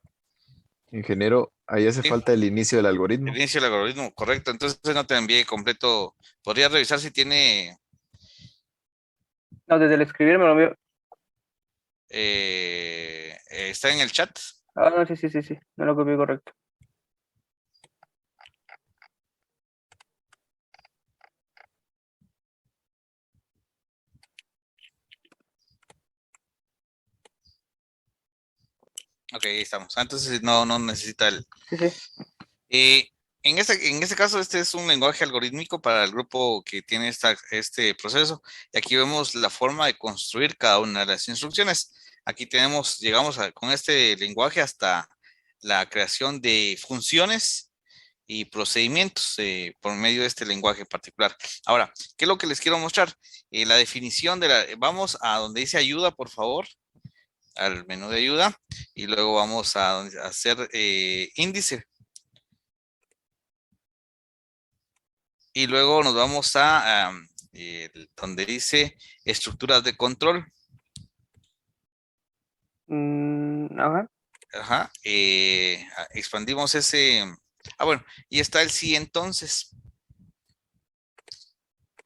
Ingeniero, ahí hace Sí. falta el inicio del algoritmo. El inicio del algoritmo, correcto. Entonces no te envié completo. Podría revisar si tiene. No, desde el escribir me lo envió. Está en el chat. Ah, no, sí. No lo copié correcto. Ok, ahí estamos. Entonces no necesita el. Sí. En este caso, este es un lenguaje algorítmico para el grupo que tiene este proceso. Y aquí vemos la forma de construir cada una de las instrucciones. Aquí llegamos con este lenguaje hasta la creación de funciones y procedimientos por medio de este lenguaje en particular. Ahora, ¿qué es lo que les quiero mostrar? La definición vamos a donde dice ayuda, por favor, al menú de ayuda, y luego vamos a hacer índice. Y luego nos vamos a donde dice estructuras de control. Ajá. Ajá. Expandimos ese. Bueno, y está el sí entonces.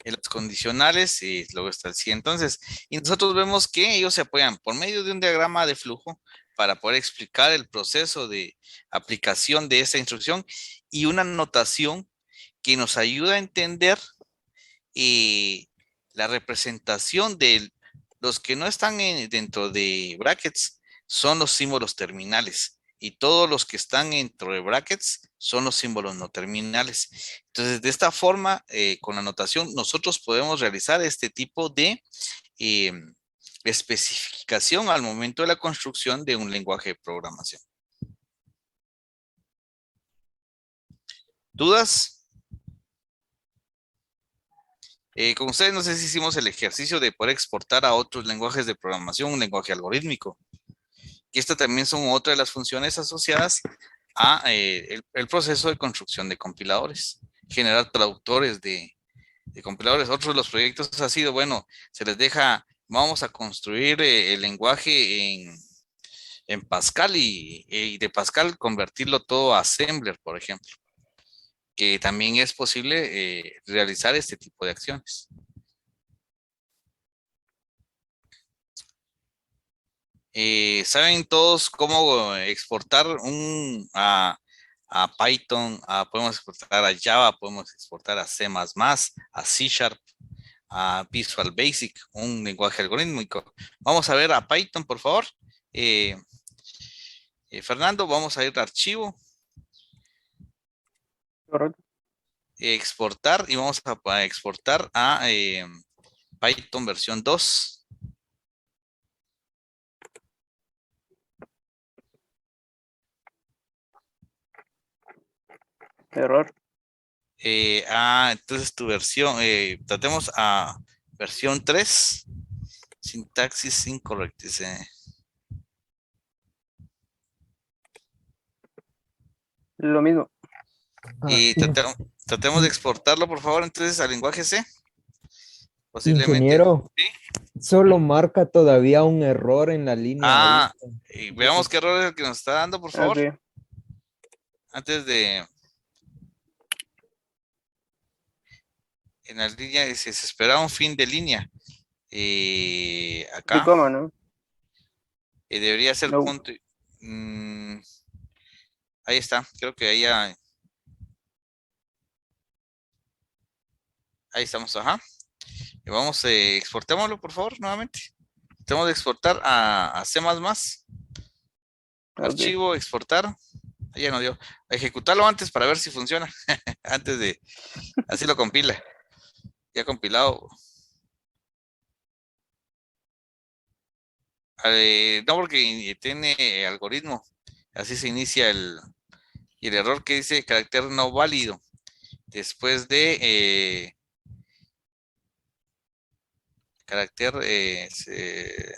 En los condicionales y luego está el sí entonces. Y nosotros vemos que ellos se apoyan por medio de un diagrama de flujo para poder explicar el proceso de aplicación de esa instrucción y una notación que nos ayuda a entender la representación de los que no están dentro de brackets son los símbolos terminales y todos los que están dentro de brackets son los símbolos no terminales. Entonces, de esta forma, con la notación, nosotros podemos realizar este tipo de especificación al momento de la construcción de un lenguaje de programación. ¿Dudas? Con ustedes no sé si hicimos el ejercicio de poder exportar a otros lenguajes de programación un lenguaje algorítmico. Y estas también son otra de las funciones asociadas a el proceso de construcción de compiladores. Generar traductores de compiladores. Otros de los proyectos ha sido, bueno, se les deja, vamos a construir el lenguaje en Pascal y de Pascal convertirlo todo a Assembler, por ejemplo. Que también es posible realizar este tipo de acciones. ¿Saben todos cómo exportar a Python? Podemos exportar a Java, podemos exportar a C++, a C Sharp, a Visual Basic, un lenguaje algorítmico. Vamos a ver a Python, por favor. Fernando, vamos a ir a archivo. Correcto. Exportar y vamos a exportar a Python versión 2. Error. Entonces tu versión, tratemos a versión 3, sintaxis incorrect, dice. Lo mismo. Y tratemos de exportarlo, por favor, entonces al lenguaje C. Posiblemente. Ingeniero, solo marca todavía un error en la línea. Veamos qué error es el que nos está dando, por favor. Okay. Antes de... En la línea dice, se espera un fin de línea. Acá. Sí, coma, ¿no? Debería ser No. punto. Ahí está, creo que ahí ya. Ahí estamos, ajá. Y vamos, exportémoslo, por favor, nuevamente. Tratemos de exportar a C++. Ok. Archivo, exportar. Ya no dio. Ejecutarlo antes para ver si funciona. Antes de... Así lo compila. Ya compilado. No, porque tiene algoritmo. Así se inicia y el error que dice carácter no válido. Después de carácter, se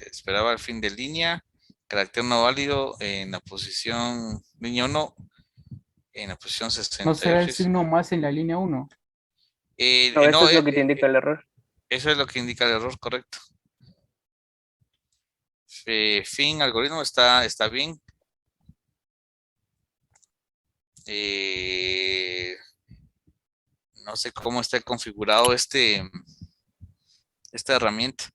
esperaba el fin de línea. Carácter no válido en la posición línea 1, en la posición ¿No será el 68. signo más en la línea 1? No, eso No, es lo que te indica el error. eso es lo que indica el error, correcto. Fin, algoritmo está bien. No sé cómo está configurado esta herramienta.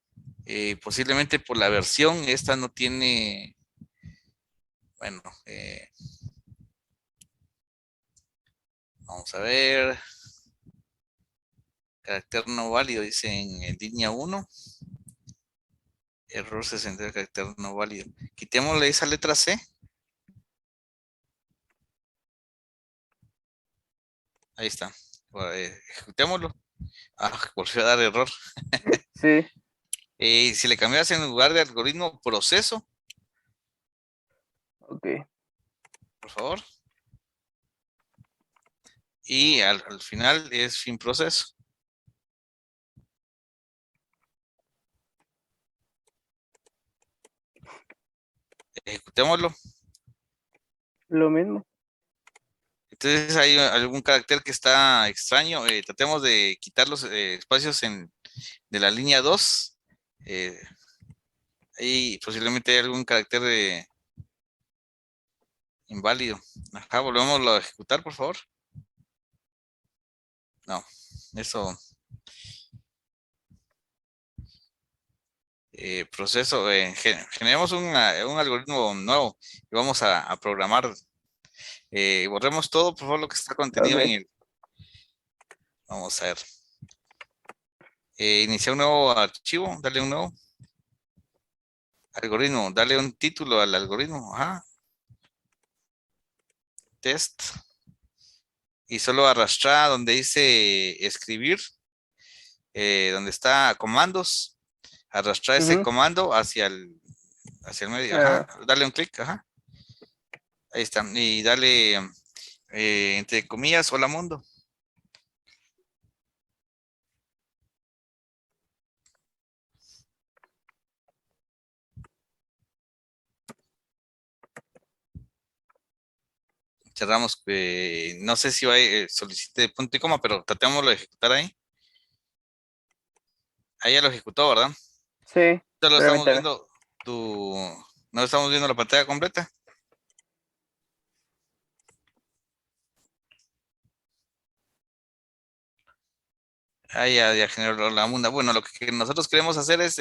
Posiblemente por la versión, esta no tiene, bueno, vamos a ver. Carácter no válido, dice en línea 1. Error 60, carácter no válido. Quitémosle esa letra C. Ahí está. Ejecutémoslo. Volvió a dar error. Sí. Si le cambias en lugar de algoritmo proceso. Ok. Por favor. Y al final es fin proceso. Ejecutémoslo. Lo mismo. Entonces hay algún carácter que está extraño. Tratemos de quitar los espacios de la línea 2. Ahí posiblemente hay algún carácter inválido. Ajá, volvemos a ejecutar, por favor. No, eso. Proceso. Generemos un algoritmo nuevo y vamos a programar. Borremos todo, por favor, lo que está contenido Ok. en el. Vamos a ver. Iniciar un nuevo archivo, darle un nuevo algoritmo, darle un título al algoritmo. Ajá. Test. Y solo arrastrar donde dice escribir, donde está comandos, arrastrar ese comando hacia el medio. Ajá. Darle un clic. Ajá. Ahí está. Y dale, entre comillas, hola mundo. Cerramos. No sé si va solicite punto y coma, pero tratémoslo de ejecutar ahí. Ahí ya lo ejecutó, ¿verdad? Sí. Ya lo estamos viendo. No estamos viendo la pantalla completa. Ahí ya generó la munda. Bueno, lo que nosotros queremos hacer es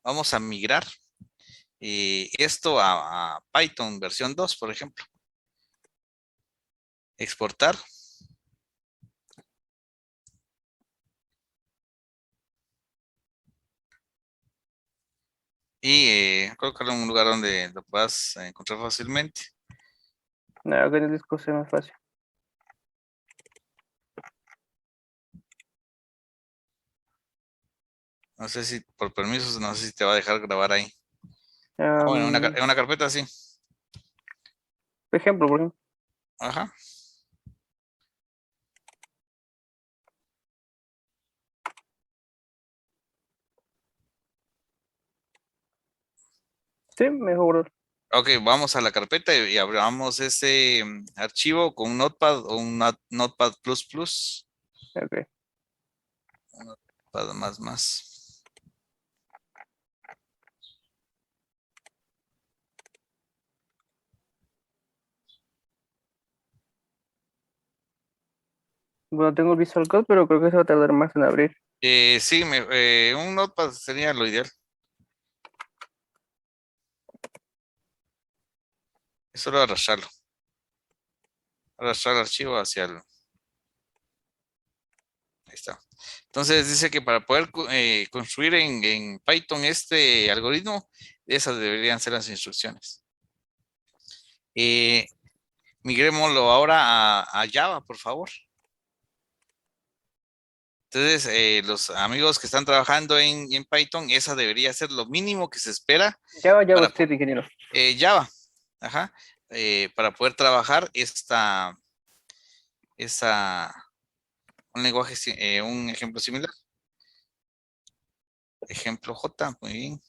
vamos a migrar esto a Python versión 2, por ejemplo. Exportar. Y colocarlo en un lugar donde lo puedas encontrar fácilmente. No, que en el disco sea más fácil. No sé si por permisos, no sé si te va a dejar grabar ahí. Bueno, en una carpeta sí. Por ejemplo. Ajá. Sí, mejor. Ok, vamos a la carpeta y abramos ese archivo con un Notepad o un Notepad++. Ok. Un Notepad más. Bueno, tengo Visual Code, pero creo que se va a tardar más en abrir. Sí, un Notepad sería lo ideal. Es solo arrastrarlo. Arrastrar el archivo hacia el... Ahí está. Entonces dice que para poder construir en Python este algoritmo, esas deberían ser las instrucciones. Migrémoslo ahora a Java, por favor. Entonces, los amigos que están trabajando en Python, esa debería ser lo mínimo que se espera Java, para JavaScript, ingeniero. Java, ajá, para poder trabajar un lenguaje, un ejemplo similar. Ejemplo J, muy bien.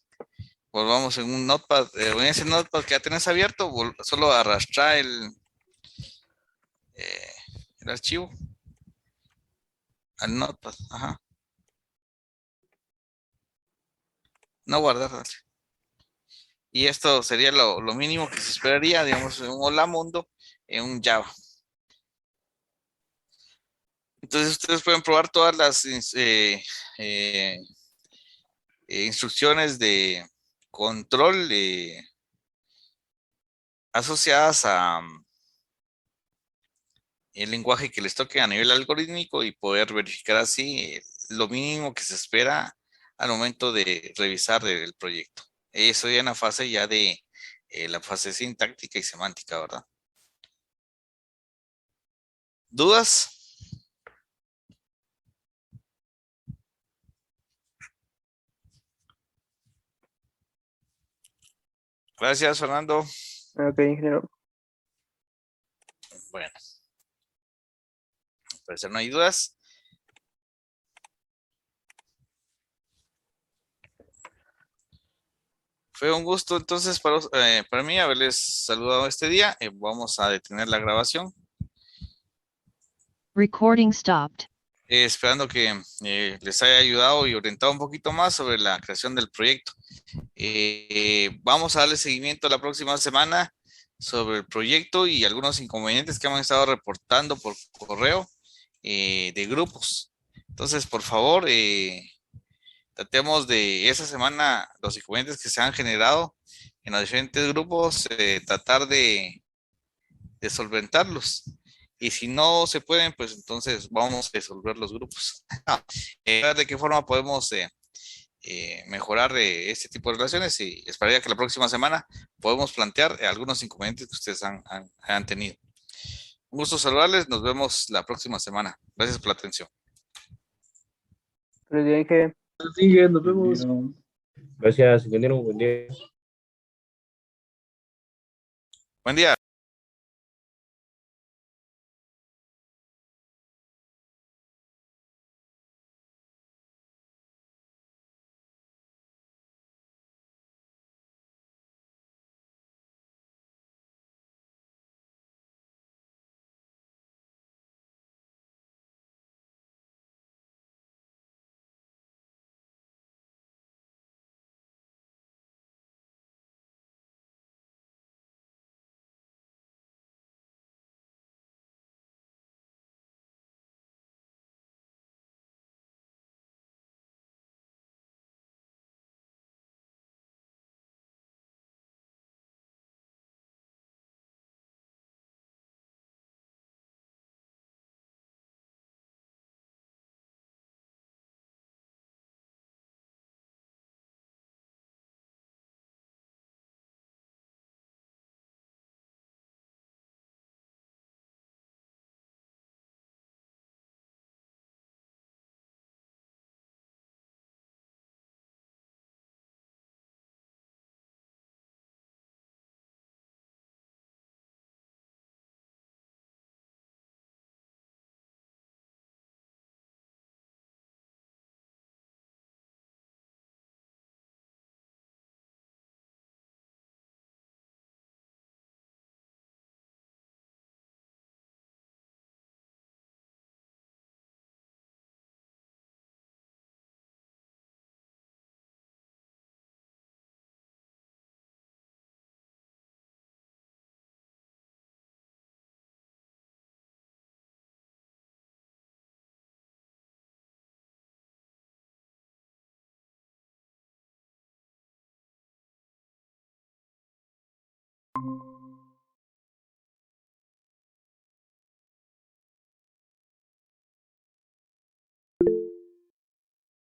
Volvamos en un notepad, en ese notepad que ya tenés abierto, solo arrastrar el archivo al notepad, ajá. No guardar, dale. Y esto sería lo mínimo que se esperaría, digamos, en un hola mundo, en un Java. Entonces ustedes pueden probar todas las instrucciones de control asociadas a el lenguaje que les toque a nivel algorítmico y poder verificar así lo mínimo que se espera al momento de revisar el proyecto. Eso ya en la fase ya de la fase sintáctica y semántica, ¿verdad? ¿Dudas? Gracias, Fernando. Ok, ingeniero. Bueno, al parecer no hay dudas. Fue un gusto entonces para mí haberles saludado este día. Vamos a detener la grabación. Recording stopped. Esperando que les haya ayudado y orientado un poquito más sobre la creación del proyecto. Vamos a darle seguimiento la próxima semana sobre el proyecto y algunos inconvenientes que hemos estado reportando por correo de grupos. Entonces, por favor, tratemos de esa semana los inconvenientes que se han generado en los diferentes grupos, tratar de solventarlos. Y si no se pueden, pues entonces vamos a resolver los grupos. Ver de qué forma podemos mejorar este tipo de relaciones y esperaría que la próxima semana podamos plantear algunos inconvenientes que ustedes han tenido. Un gusto saludarles, nos vemos la próxima semana. Gracias por la atención. Feliz día, Inge. Sigue, nos vemos. Gracias, ingeniero. Buen día. Buen día.